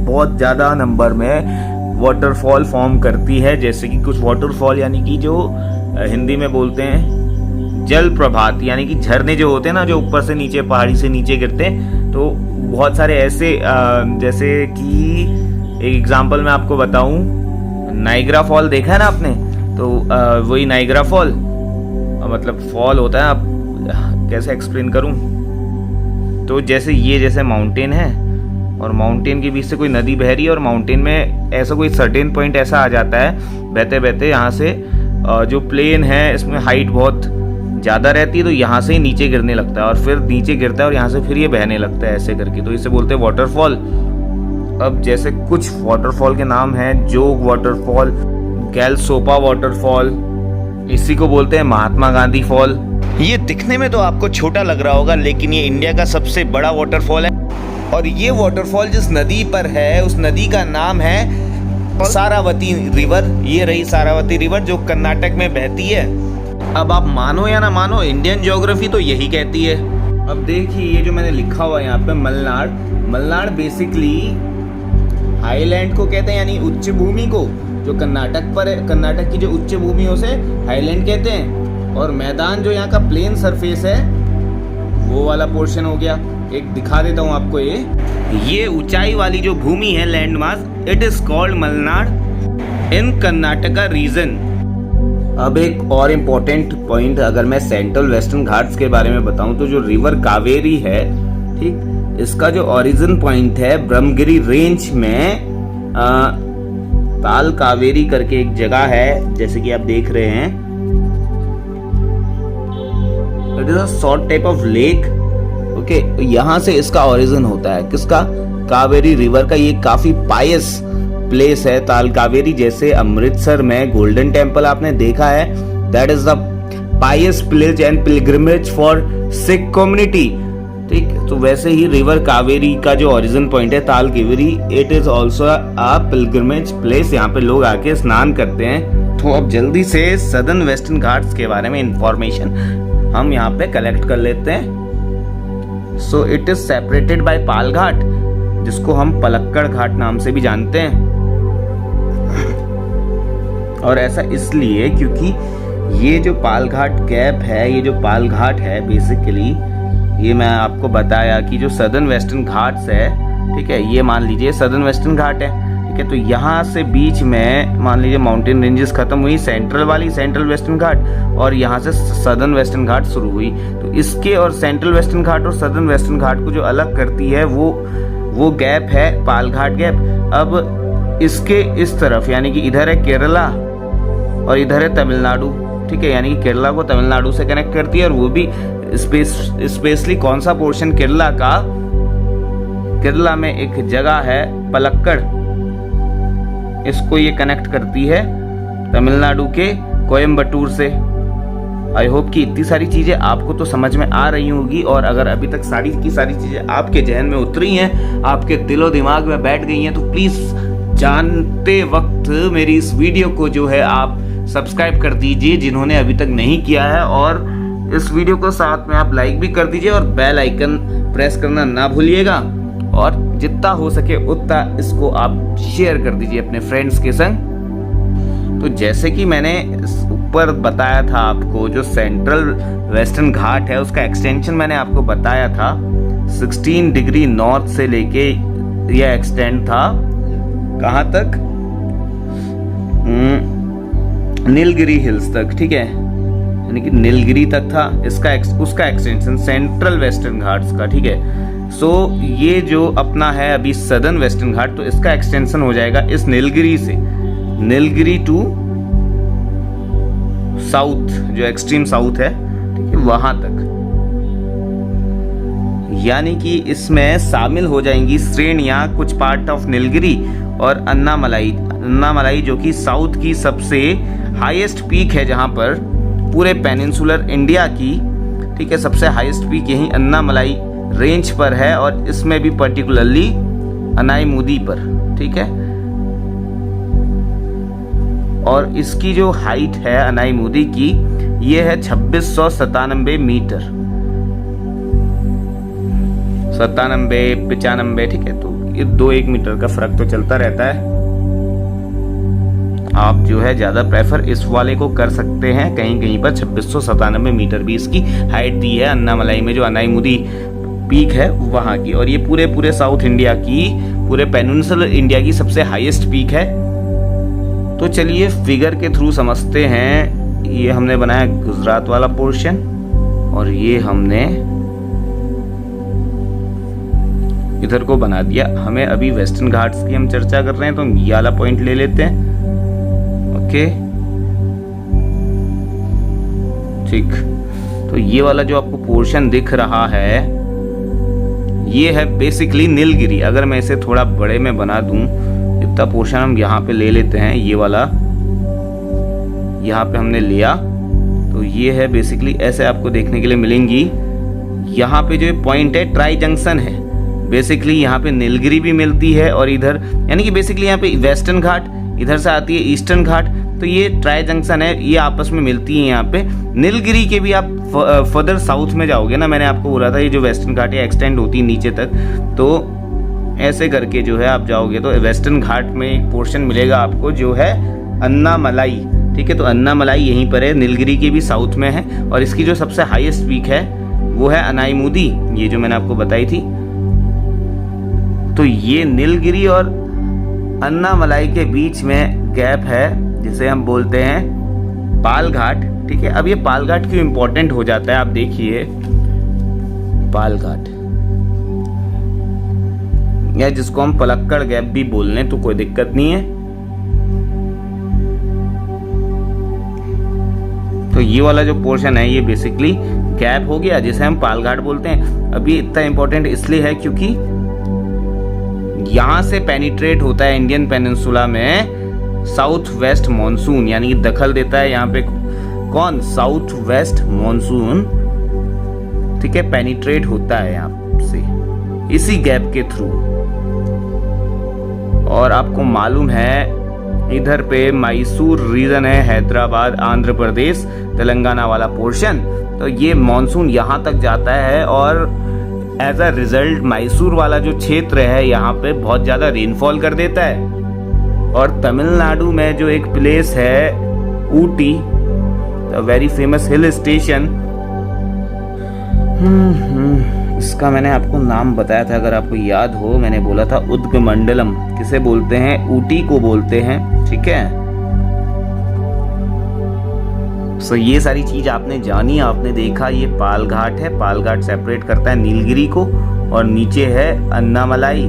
बहुत ज्यादा नंबर में वाटरफॉल फॉर्म करती है। जैसे कि कुछ वाटरफॉल, यानी कि जो हिंदी में बोलते हैं जल प्रभात, यानी कि झरने जो होते हैं ना, जो ऊपर से नीचे पहाड़ी से नीचे गिरते हैं। तो बहुत सारे ऐसे, जैसे कि एक एग्जांपल मैं आपको बताऊं, नाइग्रा फॉल देखा है ना आपने, तो वही नाइग्रा फॉल, मतलब फॉल होता है, अब कैसे एक्सप्लेन करूं, तो जैसे ये जैसे माउंटेन है और माउंटेन के बीच से कोई नदी बह रही है, और माउंटेन में ऐसा कोई सर्टेन पॉइंट ऐसा आ जाता है बहते बहते, यहाँ से जो प्लेन है इसमें हाइट बहुत ज़्यादा रहती है, तो यहाँ से ही नीचे गिरने लगता है, और फिर नीचे गिरता है और यहाँ से फिर ये बहने लगता है ऐसे करके, तो इसे बोलते हैं वाटरफॉल। अब जैसे कुछ वाटरफॉल के नाम हैं, जोग वाटरफॉल, गैलसोपा वाटरफॉल, इसी को बोलते हैं महात्मा गांधी फॉल। ये दिखने में तो आपको छोटा लग रहा होगा, लेकिन ये इंडिया का सबसे बड़ा वाटरफॉल है, और ये वाटरफॉल जिस नदी पर है उस नदी का नाम है सारावती रिवर। ये रही सारावती रिवर जो कर्नाटक में बहती है। अब आप मानो या ना मानो, इंडियन ज्योग्राफी तो यही कहती है। अब देखिए ये जो मैंने लिखा हुआ है यहाँ पे, मलनाड, मलनाड बेसिकली हाईलैंड को कहते हैं, यानी उच्च भूमि को, जो कर्नाटक पर है, कर्नाटक की जो उच्च भूमि है उसे हाईलैंड कहते हैं। और मैदान जो यहाँ का प्लेन सरफेस है वो वाला पोर्शन हो गया। एक दिखा देता हूँ आपको, ये ऊंचाई वाली जो भूमि है, land mass, it is called Malnad in Karnataka region. अब एक और इम्पोर्टेंट पॉइंट अगर मैं सेंट्रल वेस्टर्न घाट्स के बारे में बताऊं, तो जो रिवर कावेरी है, ठीक, इसका जो ओरिजिन पॉइंट है ब्रह्मगिरी रेंज में, ताल कावेरी करके एक जगह है, जैसे कि आप देख रहे हैं, it it is a short type of lake. Okay, यहाँ से इसका ओरिजिन होता है, किसका? कावेरी रिवर का। ये काफी पायस प्लेस है ताल कावेरी। जैसे अमृतसर में गोल्डन टेम्पल आपने देखा है, that is the pious place and pilgrimage for Sikh community. ठीक, तो वैसे ही रिवर कावेरी का जो ओरिजिन पॉइंट है ताल Kaveri, it is also a pilgrimage place. यहाँ पे लोग आके स्नान करते हैं। तो अब जल्दी से सदर्न वेस्टर्न घाट्स के बारे में इंफॉर्मेशन हम यहाँ पे कलेक्ट कर लेते हैं। So it is separated by Palghat, जिसको हम पलक्कड़ घाट नाम से भी जानते हैं। और ऐसा इसलिए क्योंकि ये जो पाल घाट गैप है, ये जो पाल घाट है बेसिकली, ये मैं आपको बताया कि जो सदर्न वेस्टर्न घाट्स है, ठीक है, ये मान लीजिए सदर्न वेस्टर्न घाट है, ठीक है। तो यहाँ से बीच में मान लीजिए माउंटेन रेंजेस खत्म हुई, सेंट्रल वाली सेंट्रल वेस्टर्न घाट, और यहाँ से सदर्न वेस्टर्न घाट शुरू हुई। तो इसके और सेंट्रल वेस्टर्न घाट और सदर्न वेस्टर्न घाट को जो अलग करती है वो गैप है पाल घाट गैप। अब इसके इस तरफ यानी कि इधर है केरला और इधर है तमिलनाडु, ठीक है, यानी कि केरला को तमिलनाडु से कनेक्ट करती है। और वो भी स्पेशली कौन सा पोर्शन केरला का? केरला में एक जगह है पलक्कड़, इसको ये कनेक्ट करती है तमिलनाडु के कोयम्बटूर से। आई होप कि इतनी सारी चीजें आपको तो समझ में आ रही होगी, और अगर अभी तक सारी की सारी चीजें आपके जहन में उतरी हैं, आपके दिलो दिमाग में बैठ गई हैं, तो प्लीज जानते वक्त मेरी इस वीडियो को जो है आप सब्सक्राइब कर दीजिए जिन्होंने अभी तक नहीं किया है, और इस वीडियो को साथ में आप लाइक भी कर दीजिए और बेल आइकन प्रेस करना ना भूलिएगा, और जितना हो सके उतना इसको आप शेयर कर दीजिए अपने फ्रेंड्स के संग। तो जैसे कि मैंने ऊपर बताया था आपको, जो सेंट्रल वेस्टर्न घाट है उसका एक्सटेंशन मैंने आपको बताया था 16 डिग्री नॉर्थ से लेके यह एक्सटेंड था कहाँ तक? नीलगिरी हिल्स तक, ठीक है, यानी कि नीलगिरी तक था उसका एक्सटेंशन सेंट्रल वेस्टर्न घाट्स का, ठीक है। सो ये जो अपना है अभी सदर्न वेस्टर्न घाट, तो इसका एक्सटेंशन हो जाएगा इस नीलगिरी से, नीलगिरी टू साउथ, जो एक्सट्रीम साउथ है, ठीक है, वहां तक। यानी कि इसमें शामिल हो जाएंगी श्रेणियां, कुछ पार्ट ऑफ नीलगिरी और अन्नामलाई जो कि साउथ की सबसे हाईएस्ट पीक है, जहां पर पूरे पेनिनसुलर इंडिया की, ठीक है, सबसे हाईएस्ट पीक यही अन्नामलाई रेंज पर है, और इसमें भी पर्टिकुलरली अनाईमुदी पर, ठीक है। और इसकी जो हाइट है अनाईमुदी की, ये है 2697 मीटर, 97, 95, ठीक है। तो ये 2-1 मीटर का फर्क तो चलता रहता है। आप जो है ज्यादा प्रेफर इस वाले को कर सकते हैं, कहीं कहीं पर 2697 मीटर भी इसकी हाइट दी है अन्नामलाई में, जो अनाईमुदी पीक है वहां की। और ये पूरे साउथ इंडिया की, पूरे पेनिनसुलर इंडिया की सबसे हाईएस्ट पीक है। तो चलिए फिगर के थ्रू समझते हैं। ये हमने बनाया गुजरात वाला पोर्शन, और ये हमने इधर को बना दिया। हमें अभी वेस्टर्न घाट्स की हम चर्चा कर रहे हैं, तो हम ये वाला पॉइंट ले लेते हैं। ओके, ठीक। तो ये वाला जो आपको पोर्शन दिख रहा है, ये है बेसिकली नीलगिरी। अगर मैं इसे थोड़ा बड़े में बना दूं, इतना पोर्शन हम यहाँ पे ले लेते हैं, ये वाला यहाँ पे हमने लिया, तो ये है बेसिकली ऐसे आपको देखने के लिए मिलेंगी। यहाँ पे जो पॉइंट है ट्राई जंक्शन है, बेसिकली यहाँ पे नीलगिरी भी मिलती है, और इधर यानी कि बेसिकली यहाँ पे वेस्टर्न घाट, इधर से आती है ईस्टर्न घाट, तो ये ट्राई जंक्शन है, ये आपस में मिलती है यहाँ पे। नीलगिरी के भी आप फर्दर साउथ में जाओगे ना, मैंने आपको बोला था ये जो वेस्टर्न घाट है एक्सटेंड होती है नीचे तक, तो ऐसे करके जो है आप जाओगे तो वेस्टर्न घाट में एक पोर्शन मिलेगा आपको जो है अन्नामलाई, ठीक है। तो अन्नामलाई यहीं पर है, नीलगिरी के भी साउथ में है, और इसकी जो सबसे हाईएस्ट पीक है वो है अनाईमुदी, ये जो मैंने आपको बताई थी। तो ये नीलगिरी और अन्नामलाई के बीच में गैप है, जिसे हम बोलते हैं पाल घाट, ठीक है। अब ये पाल घाट क्यों इंपॉर्टेंट हो जाता है, आप देखिए पाल घाट, या जिसको हम पलक्कड़ गैप भी बोल लें तो कोई दिक्कत नहीं है। तो ये वाला जो पोर्शन है ये बेसिकली गैप हो गया, जिसे हम पाल घाट बोलते हैं। अभी इतना इंपॉर्टेंट इसलिए है क्योंकि यहां से पेनिट्रेट होता है इंडियन पेनिनसुला में साउथ वेस्ट मॉनसून, यानी कि दखल देता है यहाँ पे कौन, साउथ वेस्ट मॉनसून, ठीक है, पेनिट्रेट होता है यहाँ से इसी गैप के थ्रू। और आपको मालूम है इधर पे मैसूर रीजन है, हैदराबाद, आंध्र प्रदेश, तेलंगाना वाला पोर्शन, तो ये मॉनसून यहाँ तक जाता है और एज अ रिजल्ट मैसूर वाला जो क्षेत्र है यहाँ पे बहुत ज्यादा रेनफॉल कर देता है। और तमिलनाडु में जो एक प्लेस है Ooty, very famous hill station, इसका मैंने आपको नाम बताया था, अगर आपको याद हो, मैंने बोला था उदगमंडलम किसे बोलते हैं, ऊटी को बोलते हैं, ठीक है। सो ये सारी चीज आपने जानी, आपने देखा, ये पाल घाट है, पाल घाट सेपरेट करता है नीलगिरी को, और नीचे है अन्नामलाई,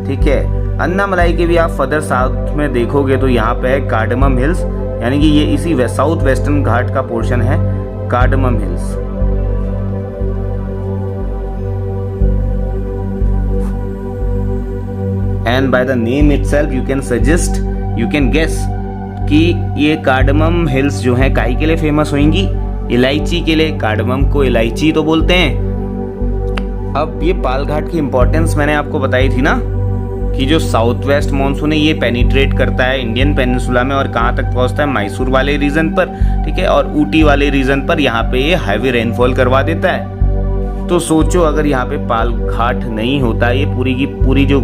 ठीक है। अन्नामलाई के भी आप फर्दर साउथ में देखोगे तो यहाँ पे है कार्डमम हिल्स, यानी कि ये इसी साउथ वेस्टर्न घाट का पोर्शन है cardamom hills. And by the name itself you can suggest, you can guess कि ये कार्डमम हिल्स जो हैं काई के लिए फेमस होंगी, इलायची के लिए। कार्डमम को इलायची तो बोलते हैं। अब ये पाल घाट की इंपॉर्टेंस मैंने आपको बताई थी ना, कि जो साउथ वेस्ट मानसून है ये पेनिट्रेट करता है इंडियन पेनिनसुला में और कहाँ तक पहुँचता है, मैसूर वाले रीजन पर, ठीक है, और ऊटी वाले रीजन पर यहाँ पे ये हैवी रेनफॉल करवा देता है। तो सोचो अगर यहाँ पे पाल घाट नहीं होता, ये पूरी की पूरी जो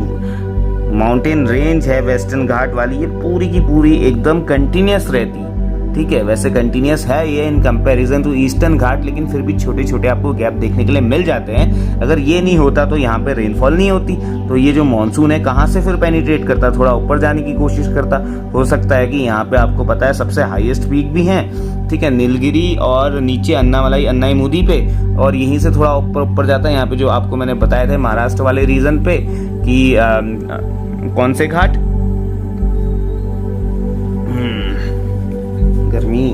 माउंटेन रेंज है वेस्टर्न घाट वाली, ये पूरी की पूरी एकदम कंटिन्यूस रहती, ठीक है। वैसे कंटिन्यूस है ये इन कंपैरिजन टू ईस्टर्न घाट, लेकिन फिर भी छोटे छोटे आपको गैप देखने के लिए मिल जाते हैं। अगर ये नहीं होता तो यहाँ पे रेनफॉल नहीं होती, तो ये जो मानसून है कहाँ से फिर पेनिट्रेट करता, थोड़ा ऊपर जाने की कोशिश करता। हो सकता है कि यहाँ पे आपको पता है सबसे हाईएस्ट पीक भी है, ठीक है, नीलगिरी, और नीचे अन्नामलाई, अन्नाईमुदी पे, और यहीं से थोड़ा ऊपर जाता है यहाँ पे जो आपको मैंने बताया था महाराष्ट्र वाले रीजन पे कि कौन से घाट, गर्मी,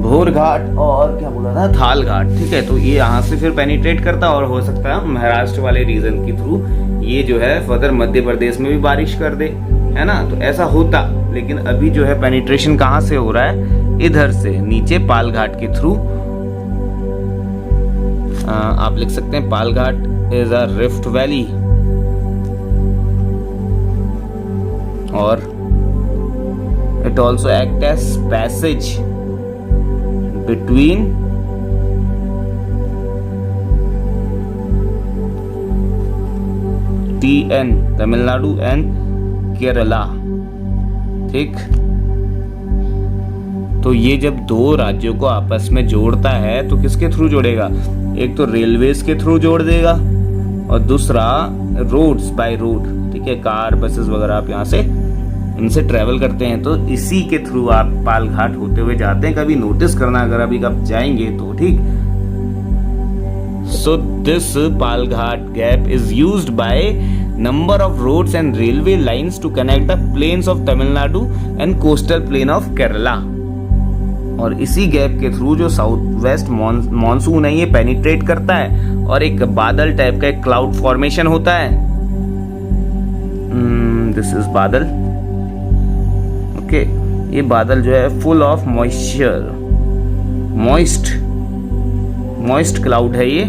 भोर घाट, और क्या बोला था, थाल घाट, ठीक है। तो ये यहाँ से फिर पेनिट्रेट करता, और हो सकता है महाराष्ट्र वाले रीजन के थ्रू ये जो है फर्दर मध्य प्रदेश में भी बारिश कर दे, है ना, तो ऐसा होता। लेकिन अभी जो है पेनिट्रेशन कहाँ से हो रहा है, इधर से नीचे पाल घाट के थ्रू। आप लिख सकते हैं पाल घाट इज अ रिफ्ट वैली, और it also act as passage between TN Tamil Nadu and Kerala, ठीक। तो ये जब दो राज्यों को आपस में जोड़ता है तो किसके थ्रू जोड़ेगा, एक तो रेलवेज के थ्रू जोड़ देगा, और दूसरा रोड्स बाय रोड, ठीक है, कार बसेस वगैरह आप यहाँ से इनसे ट्रेवल करते हैं, तो इसी के थ्रू आप पाल घाट होते हुए जाते हैं। कभी नोटिस करना अगर अभी कब जाएंगे तो, ठीक। So this Palghat gap is used by number of roads and railway lines to connect the plains of Tamil Nadu and coastal plain of Kerala. और इसी गैप के थ्रू जो साउथ वेस्ट मॉनसून है ये पेनिट्रेट करता है, और एक बादल टाइप का एक क्लाउड फॉर्मेशन होता है। दिस इज बादल, ओके। ये बादल जो है full of moisture, moist cloud है ये,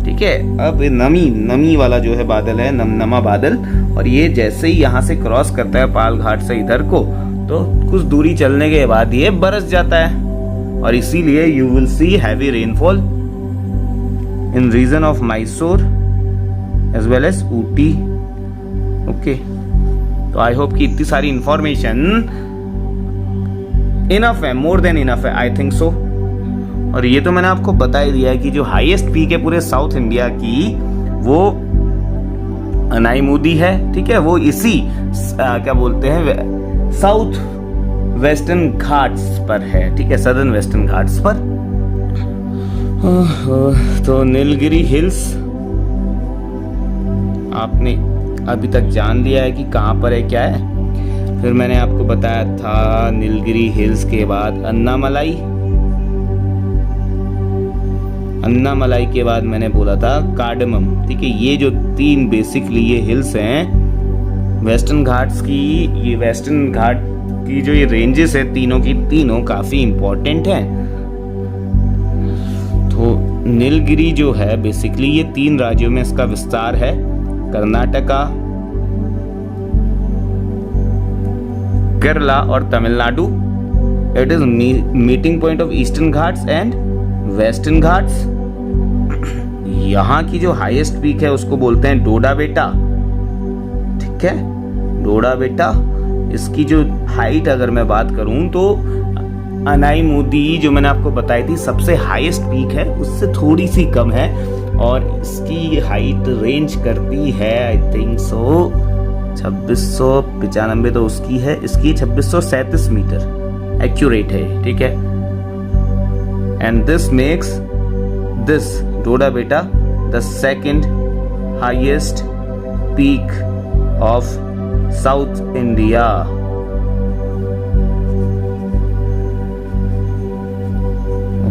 ठीक है। अब नमी वाला जो है बादल है, नमनमा बादल, और ये जैसे ही यहाँ से क्रॉस करता है पाल घाट से इधर को, तो कुछ दूरी चलने के बाद ये बरस जाता है, और इसीलिए you will see heavy rainfall in region of Mysore as well as Ooty, okay. तो आई होप कि इतनी सारी इंफॉर्मेशन इनफ है, मोर देन इनफ है, आई थिंक सो। और ये तो मैंने आपको बता ही दिया है कि जो हाईएस्ट पीक है पूरे साउथ इंडिया की वो अन्नाईमुदी है, ठीक है, वो इसी क्या बोलते हैं साउथ वेस्टर्न घाट्स पर है, ठीक है, सदर्न वेस्टर्न घाट्स पर। तो नीलगिरी हिल्स आपने अभी तक जान लिया है कि कहाँ पर है, क्या है। फिर मैंने आपको बताया था नीलगिरी हिल्स के बाद अन्नामलाई, अन्नामलाई के बाद मैंने बोला था कार्डमम, ठीक है। ये जो 3 बेसिकली ये हिल्स हैं वेस्टर्न घाट्स की, ये वेस्टर्न घाट की जो ये रेंजेस है तीनों की तीनों काफ़ी इम्पोर्टेंट हैं। तो नीलगिरी जो है बेसिकली ये 3 राज्यों में इसका विस्तार है, कर्नाटका, केरला और Tamil Nadu. It is meeting point of eastern Ghats and western Ghats. यहाँ की जो हाईएस्ट पीक है उसको बोलते हैं डोडा बेटा, ठीक है, डोडा बेटा। इसकी जो हाइट अगर मैं बात करूं तो अनाईमुदी जो मैंने आपको बताई थी सबसे हाईएस्ट पीक है, उससे थोड़ी सी कम है और इसकी हाइट रेंज करती है आई थिंक सो 2695 तो उसकी है, इसकी 2637 मीटर एक्यूरेट है, ठीक है। एंड दिस मेक्स दिस डोडा बेटा the second highest peak of south India.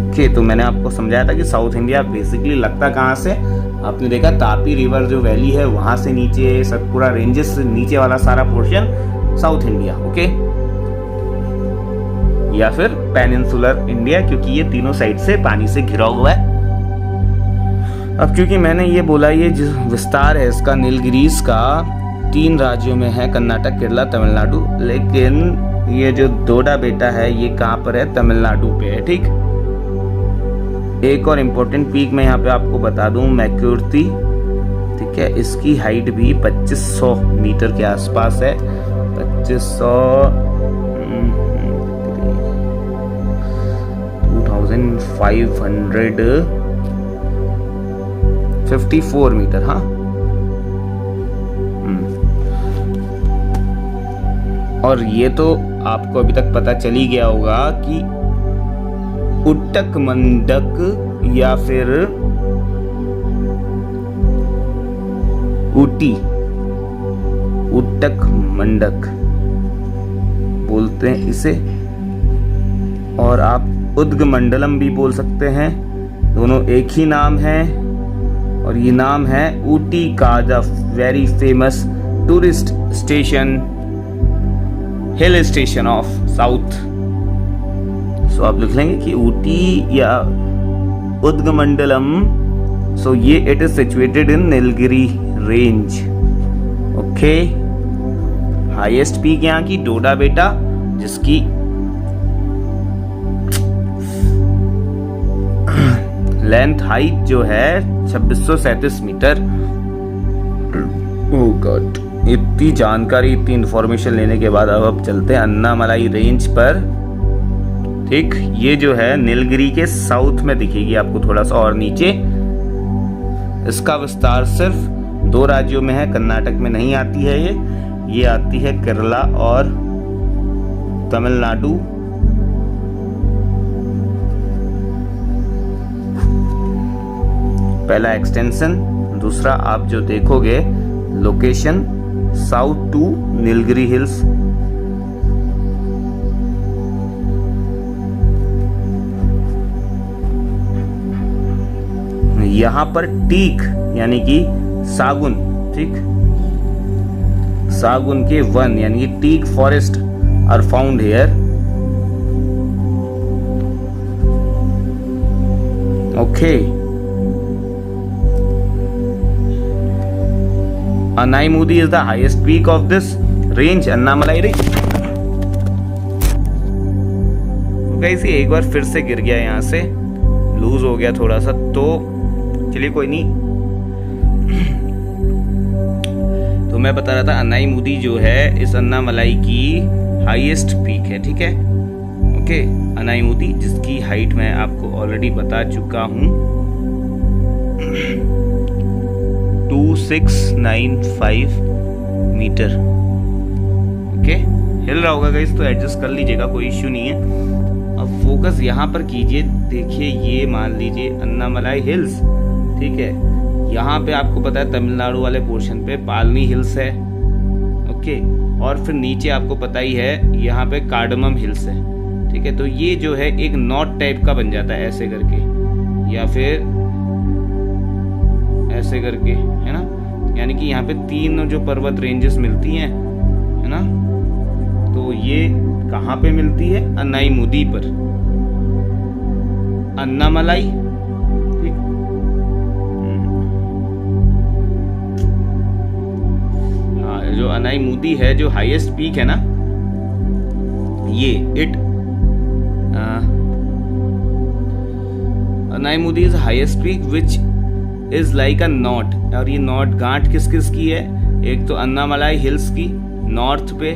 Okay, तो मैंने आपको समझाया था कि साउथ इंडिया बेसिकली लगता कहाँ से, आपने देखा तापी रिवर जो वैली है वहां से नीचे सतपुरा रेंजेस से नीचे वाला सारा पोर्शन साउथ इंडिया, ओके, या फिर पेनिनसुलर इंडिया, क्योंकि ये तीनों साइड से पानी से घिरा हुआ है। अब क्योंकि मैंने ये बोला ये जो विस्तार है इसका नीलगिरीज का 3 राज्यों में है, कर्नाटक, केरला, तमिलनाडु, लेकिन ये जो डोडा बेटा है ये कहाँ पर है, तमिलनाडु पे है, ठीक। एक और इम्पोर्टेंट पीक मैं यहाँ पे आपको बता दूं, मैक्यूर्ती, ठीक है, इसकी हाइट भी 2500 मीटर के आसपास है, 2554 मीटर, हाँ। और ये तो आपको अभी तक पता चल ही गया होगा कि उट्टक मंडक या फिर ऊटी, उट्टक मंडक बोलते हैं इसे, और आप उद्गमंडलम भी बोल सकते हैं, दोनों एक ही नाम है। और ये नाम है ऊटी का the very famous tourist station, hill station of south. So आप लिख लेंगे कि ऊटी या उद्गमंडलम, सो ये it is situated in Nilgiri range, okay. Highest peak यहाँ की डोडा बेटा, जिसकी लेंथ हाइट जो है 2637 मीटर। ओह गॉड, इतनी जानकारी, इतनी इंफॉर्मेशन लेने के बाद अब चलते हैं अन्नामलाई रेंज पर, ठीक। ये जो है नीलगिरी के साउथ में दिखेगी आपको, थोड़ा सा और नीचे। इसका विस्तार सिर्फ 2 राज्यों में है, कर्नाटक में नहीं आती है ये आती है केरला और तमिलनाडु। पहला एक्सटेंशन, दूसरा आप जो देखोगे location south to Nilgiri hills. यहां पर टीक यानी कि सागुन, ठीक, सागुन के वन यानी कि teak forest are found here, okay. Anaimudi is the highest peak of this range, Annamalai range. तो गाइस ये एक बार फिर से गिर गया, यहाँ से लूज हो गया थोड़ा सा, तो चलिए कोई नहीं। तो मैं बता रहा था अनाईमुदी जो है इस अन्नामलाई की हाईएस्ट पीक है, ठीक है, ओके। अनाईमुदी जिसकी हाइट मैं आपको ऑलरेडी बता चुका हूँ, 2695 मीटर, ओके। हिल रहा होगा गाइस तो एडजस्ट कर लीजिएगा, कोई इश्यू नहीं है। अब फोकस यहाँ पर कीजिए, देखिए ये मान लीजिए अन्नामलाई हिल्स, ठीक है। यहाँ पे आपको पता है तमिलनाडु वाले पोर्शन पे पालनी हिल्स है, ओके, और फिर नीचे आपको पता ही है यहाँ पे कार्डमम हिल्स है, ठीक है। तो ये जो है एक नॉट टाइप का बन जाता है ऐसे करके, या फिर ऐसे करके, है ना। यानी कि यहाँ पे 3 जो पर्वत रेंजेस मिलती हैं, है ना। तो ये कहाँ पे मिलती है? अनाईमुदी पर, अन्नामलाई, ठीक। हाँ, जो अनाईमुदी है, जो हाईएस्ट पीक है ना, ये Anaimudi is highest peak which is like a knot. और ये नॉट गांठ किस किस की है? एक तो अन्नामलाई हिल्स की नॉर्थ पे,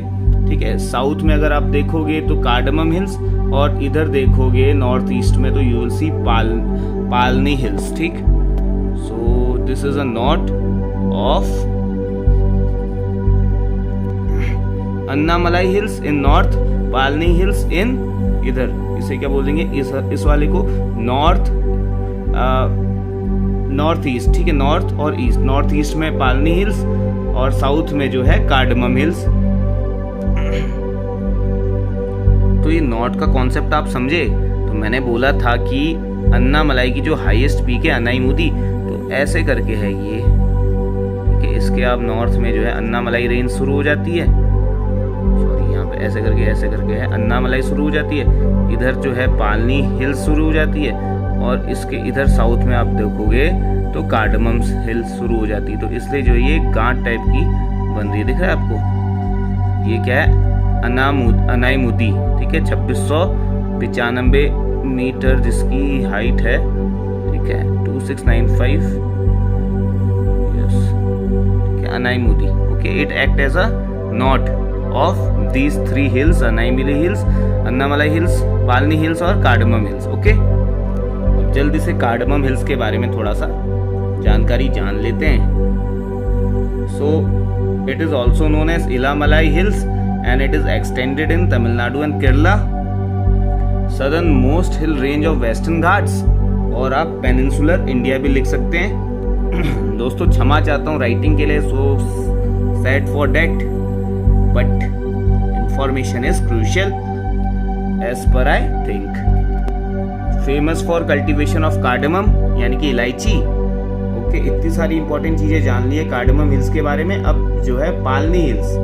ठीक है। साउथ में अगर आप देखोगे तो कार्डमम हिल्स, और इधर देखोगे नॉर्थ ईस्ट में तो you will see Palani hills, ठीक। So this is a knot of Annamalai hills in north, Palani hills in इधर, इसे क्या बोल देंगे? इस वाले को नॉर्थ ईस्ट, ठीक है। नॉर्थ और ईस्ट, नॉर्थ ईस्ट में पालनी हिल्स और साउथ में जो है कार्डमम हिल्स। तो ये नॉट का कॉन्सेप्ट आप समझे। तो मैंने बोला था कि अन्नामलाई की जो हाईएस्ट पीक है अनाईमुदी, तो ऐसे करके है ये, ठीक है। इसके आप नॉर्थ में जो है अन्नामलाई रेंज शुरू हो जाती है, सॉरी यहाँ पे ऐसे करके है अन्नामलाई शुरू हो जाती है। इधर जो है पालनी हिल्स शुरू हो जाती है, और इसके इधर साउथ में आप देखोगे तो कार्डमम हिल्स शुरू हो जाती है। तो इसलिए जो ये गांठ टाइप की बन रही है, दिख रहा है आपको? ये क्या है? अनाईमुदी, ठीक है। 2695 मीटर जिसकी हाइट है, ठीक है। 2695, यस, ठीक है। Anaimudi, okay. It act as a knot of these 3 hills, Anaimudi hills, Annamalai hills, Palani hills और कार्डमम हिल्स, ओके। अब जल्दी से कार्डमम हिल्स के बारे में थोड़ा सा जानकारी जान लेते हैं। So it is also known as Elamalai hills and it is extended in Tamil Nadu and Kerala, southernmost hill range of Western Ghats। और आप पेनिनसुलर इंडिया भी लिख सकते हैं। दोस्तों क्षमा चाहता हूँ राइटिंग के लिए, so sad for date, but information is crucial as per I think. Famous for cultivation of cardamom, यानी कि इलायची, ओके। इतनी सारी इंपॉर्टेंट चीजें जान ली है कार्डमम हिल्स के बारे में। अब जो है पालनी हिल्स,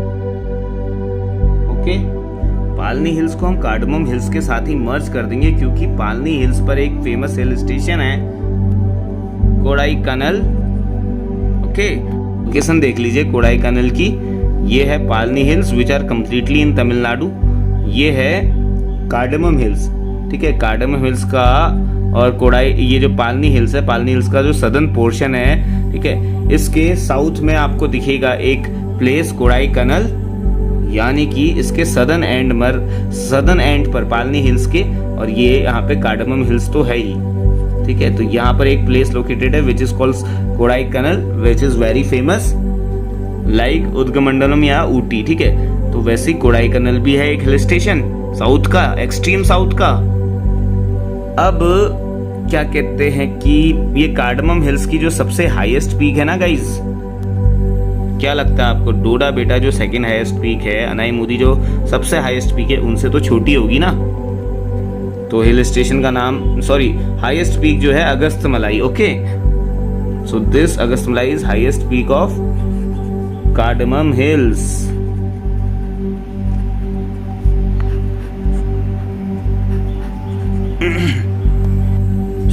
ओके। पालनी हिल्स को हम कार्डमम हिल्स के साथ ही मर्ज कर देंगे, क्योंकि पालनी हिल्स पर एक फेमस हिल स्टेशन है कोडाईकनाल, ओके। लोकेशन देख लीजिए कोडाईकनाल की। ये है Palani hills which are completely in Tamil Nadu. ये है कार्डमम हिल्स, ठीक है। कार्डमम हिल्स का और ये जो पालनी हिल्स है, पालनी हिल्स का जो सदर्न पोर्शन है, ठीक है। इसके साउथ में आपको दिखेगा एक प्लेस कोडाईकनाल, यानी कि इसके सदर्न एंड पर पालनी हिल्स के, और ये यहाँ पे कार्डमम हिल्स तो है ही, ठीक है। तो यहाँ पर एक प्लेस लोकेटेड है which is called Kodaikanal, which is very famous like Udhagamandalam या ऊटी, ठीक है। तो वैसे ही कोडाईकनाल भी है एक हिल स्टेशन साउथ का, एक्सट्रीम साउथ का। अब क्या कहते हैं कि ये कार्डमम हिल्स की जो सबसे हाईएस्ट पीक है ना गाइज, क्या लगता है आपको? डोडा बेटा जो सेकंड हाईएस्ट पीक है, अनाईमुदी जो सबसे हाईएस्ट पीक है, उनसे तो छोटी होगी ना। तो हिल स्टेशन का नाम, सॉरी, हाईएस्ट पीक जो है Agasthyamalai, okay. So this Agasthyamalai is highest peak of cardamom hills.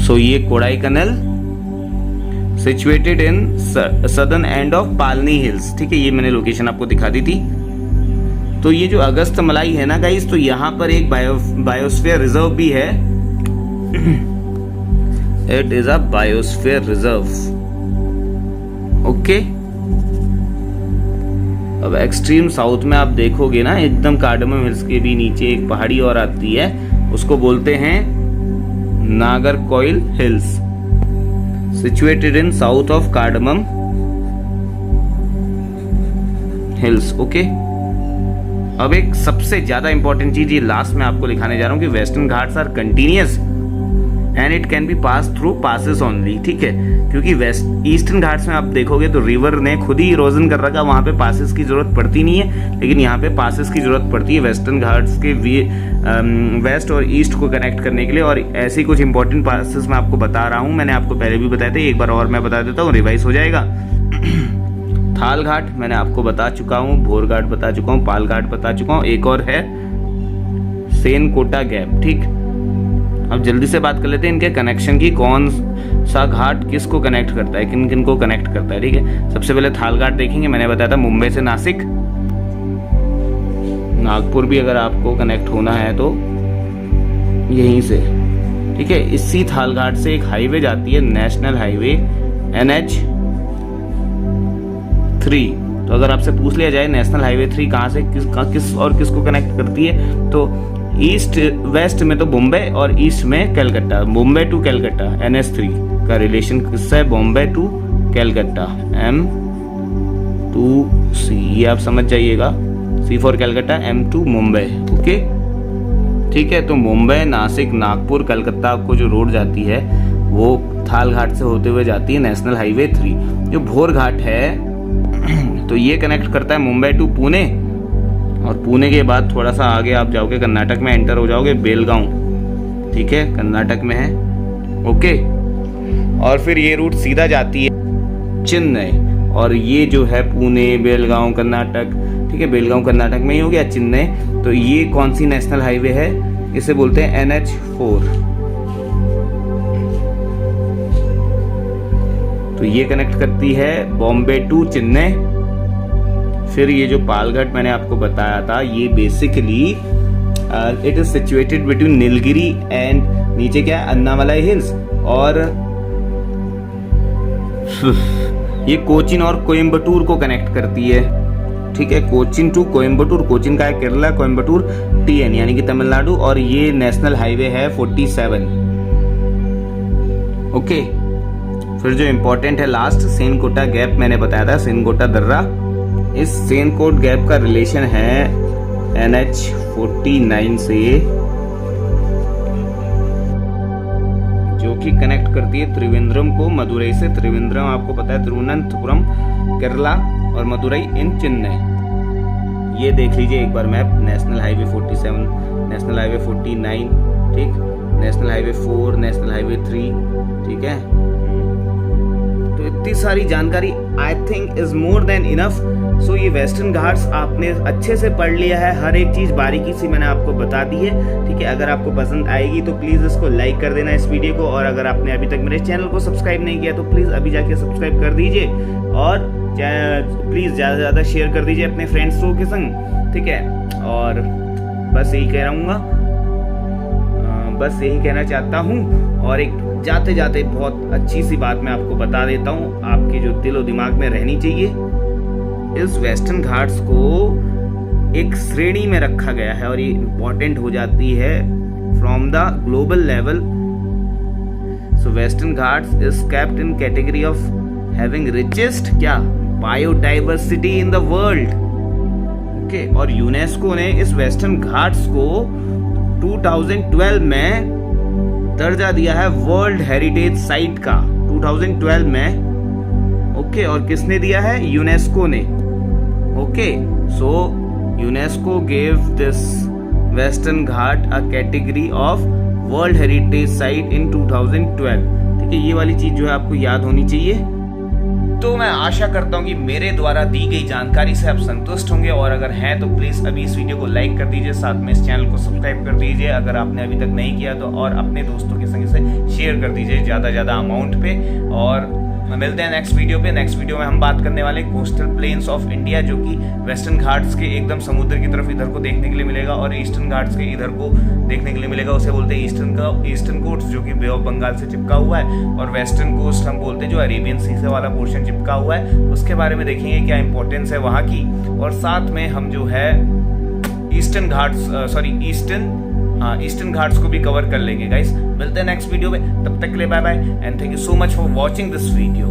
So ये Kodaikanal situated in southern end of Palani hills, ठीक है। ये मैंने लोकेशन आपको दिखा दी थी। तो ये जो अगस्तमलाई है ना गाइस, तो यहाँ पर एक बायोस्फीयर रिजर्व भी है। It is a biosphere reserve, okay. अब एक्सट्रीम साउथ में आप देखोगे ना, एकदम कार्डमम हिल्स के भी नीचे एक पहाड़ी और आती है, उसको बोलते हैं Nagercoil hills, situated in south of Cardamom Hills, okay. अब एक सबसे ज्यादा इंपॉर्टेंट चीज ये लास्ट में आपको दिखाने जा रहा हूं कि Western Ghats are continuous and it can be pass through passes only, ठीक है, क्योंकि वेस्ट ईस्टर्न घाट्स में आप देखोगे तो रिवर ने खुद ही इरोजन कर रखा, वहाँ पे पासेस की जरूरत पड़ती नहीं है, लेकिन यहाँ पे पासेस की जरूरत पड़ती है वेस्टर्न घाट्स के वेस्ट और ईस्ट को कनेक्ट करने के लिए। और ऐसी कुछ इंपॉर्टेंट पासेस मैं आपको बता रहा हूँ, मैंने आपको पहले भी बताया था, एक बार और मैं बता देता हूँ, रिवाइज हो जाएगा। थाल घाट मैंने आपको बता चुका हूँ, भोर घाट बता चुका हूँ, पाल घाट बता चुका हूँ, एक और है सेनकोटा गैप, ठीक। अब जल्दी से बात कर लेते हैं इनके कनेक्शन की, कौन सा घाट किसको कनेक्ट करता है, किन किन को कनेक्ट करता है, ठीक है। सबसे पहले थाल घाट देखेंगे, मैंने बताया था मुंबई से नासिक, नागपुर भी अगर आपको कनेक्ट होना है तो यहीं से, ठीक है। इसी थाल घाट से एक हाईवे जाती है, नेशनल हाईवे NH3। तो अगर आपसे पूछ लिया जाए नेशनल हाईवे 3 कहाँ से किस और किसको कनेक्ट करती है, तो ईस्ट वेस्ट में तो बॉम्बे और ईस्ट में कलकत्ता, बॉम्बे टू कलकत्ता। NH3 का रिलेशन किससे है, बॉम्बे टू कलकत्ता, M2C, ये आप समझ जाइएगा, C for Calcutta, M2 Mumbai, okay, ठीक है। तो मुंबई, नासिक, नागपुर, कलकत्ता को जो रोड जाती है वो थाल घाट से होते हुए जाती है नेशनल हाईवे 3। जो भोर घाट है तो ये कनेक्ट करता है मुंबई टू पुणे, और पुणे के बाद थोड़ा सा आगे आप जाओगे, कर्नाटक में एंटर हो जाओगे, बेलगांव, ठीक है, कर्नाटक में है, ओके। और फिर ये रूट सीधा जाती है चेन्नई, और ये जो है पुणे, बेलगांव, कर्नाटक, ठीक है, बेलगांव कर्नाटक में ही हो गया, चेन्नई। तो ये कौन सी नेशनल हाईवे है, इसे बोलते हैं NH4। तो ये कनेक्ट करती है बॉम्बे टू चेन्नई। फिर ये जो पालघाट मैंने आपको बताया था, ये basically it is situated between Nilgiri and नीचे क्या है, अन्नामलाई हिल्स, और ये कोचिन और कोयम्बटूर को कनेक्ट करती है, ठीक है, कोचिन टू कोयम्बटूर। कोचिन का है केरला, कोयम्बटूर TN यानी कि तमिलनाडु, और ये नेशनल हाईवे है 47, ओके। फिर जो इंपॉर्टेंट है लास्ट, सेनकोटा गैप मैंने बताया था, सेनकोटा दर्रा, इस सेनकोट गैप का रिलेशन है NH49 से, जो कि कनेक्ट करती है त्रिवेंद्रम को मदुरई से। त्रिवेंद्रम आपको पता है तिरुवनंतपुरम केरला, और मदुरई इन चेन्नई। ये देख लीजिए एक बार map, national highway 47, national highway 49, ठीक, नेशनल हाईवे 4, नेशनल हाईवे 3, ठीक है। तो इतनी सारी जानकारी I think is more than enough. So ये वेस्टर्न घाट्स आपने अच्छे से पढ़ लिया है, हर एक चीज बारीकी से मैंने आपको बता दी है, ठीक है। अगर आपको पसंद आएगी तो प्लीज इसको लाइक कर देना इस वीडियो को, और अगर आपने अभी तक मेरे चैनल को सब्सक्राइब नहीं किया तो प्लीज अभी जाके सब्सक्राइब कर दीजिए, और प्लीज ज्यादा से ज्यादा शेयर कर दीजिए अपने फ्रेंड्स के संग, ठीक है। और बस यही कह रहूंगा, बस यही कहना चाहता हूँ। और एक जाते जाते बहुत अच्छी सी बात मैं आपको बता देता हूँ, आपके जो दिल और दिमाग में रहनी चाहिए, इस वेस्टर्न घाट्स को एक श्रेणी में रखा गया है, और ये इंपॉर्टेंट हो जाती है from the global level. So Western Ghats is kept in category of having richest क्या, biodiversity in the world, okay. और यूनेस्को ने इस वेस्टर्न घाट्स को 2012 में दर्जा दिया है वर्ल्ड हेरिटेज साइट का, 2012 में, ओके। और किसने दिया है, यूनेस्को ने, okay. So UNESCO gave this Western Ghat a category of world heritage site in 2012, ठीक है। ये वाली चीज जो है आपको याद होनी चाहिए। तो मैं आशा करता हूँ कि मेरे द्वारा दी गई जानकारी से आप संतुष्ट होंगे, और अगर हैं तो प्लीज़ अभी इस वीडियो को लाइक कर दीजिए, साथ में इस चैनल को सब्सक्राइब कर दीजिए अगर आपने अभी तक नहीं किया तो, और अपने दोस्तों के संग इसे शेयर कर दीजिए ज़्यादा अमाउंट पे। और मिलते हैं नेक्स्ट वीडियो पे। नेक्स्ट वीडियो में हम बात करने वाले कोस्टल प्लेन्स ऑफ इंडिया, जो कि वेस्टर्न घाट्स के एकदम समुद्र की तरफ इधर को देखने के लिए मिलेगा, और ईस्टर्न घाट्स के इधर को देखने के लिए मिलेगा। उसे बोलते हैं ईस्टर्न कोस्ट, जो कि बे ऑफ बंगाल से चिपका हुआ है, और वेस्टर्न कोस्ट हम बोलते हैं जो अरेबियन सी से वाला पोर्शन चिपका हुआ है। उसके बारे में देखेंगे क्या इंपॉर्टेंस है वहाँ की, और साथ में हम जो है ईस्टर्न घाट्स को भी कवर कर लेंगे गाइस। मिलते हैं नेक्स्ट वीडियो में, तब तक के लिए bye bye and thank you so much for watching this video.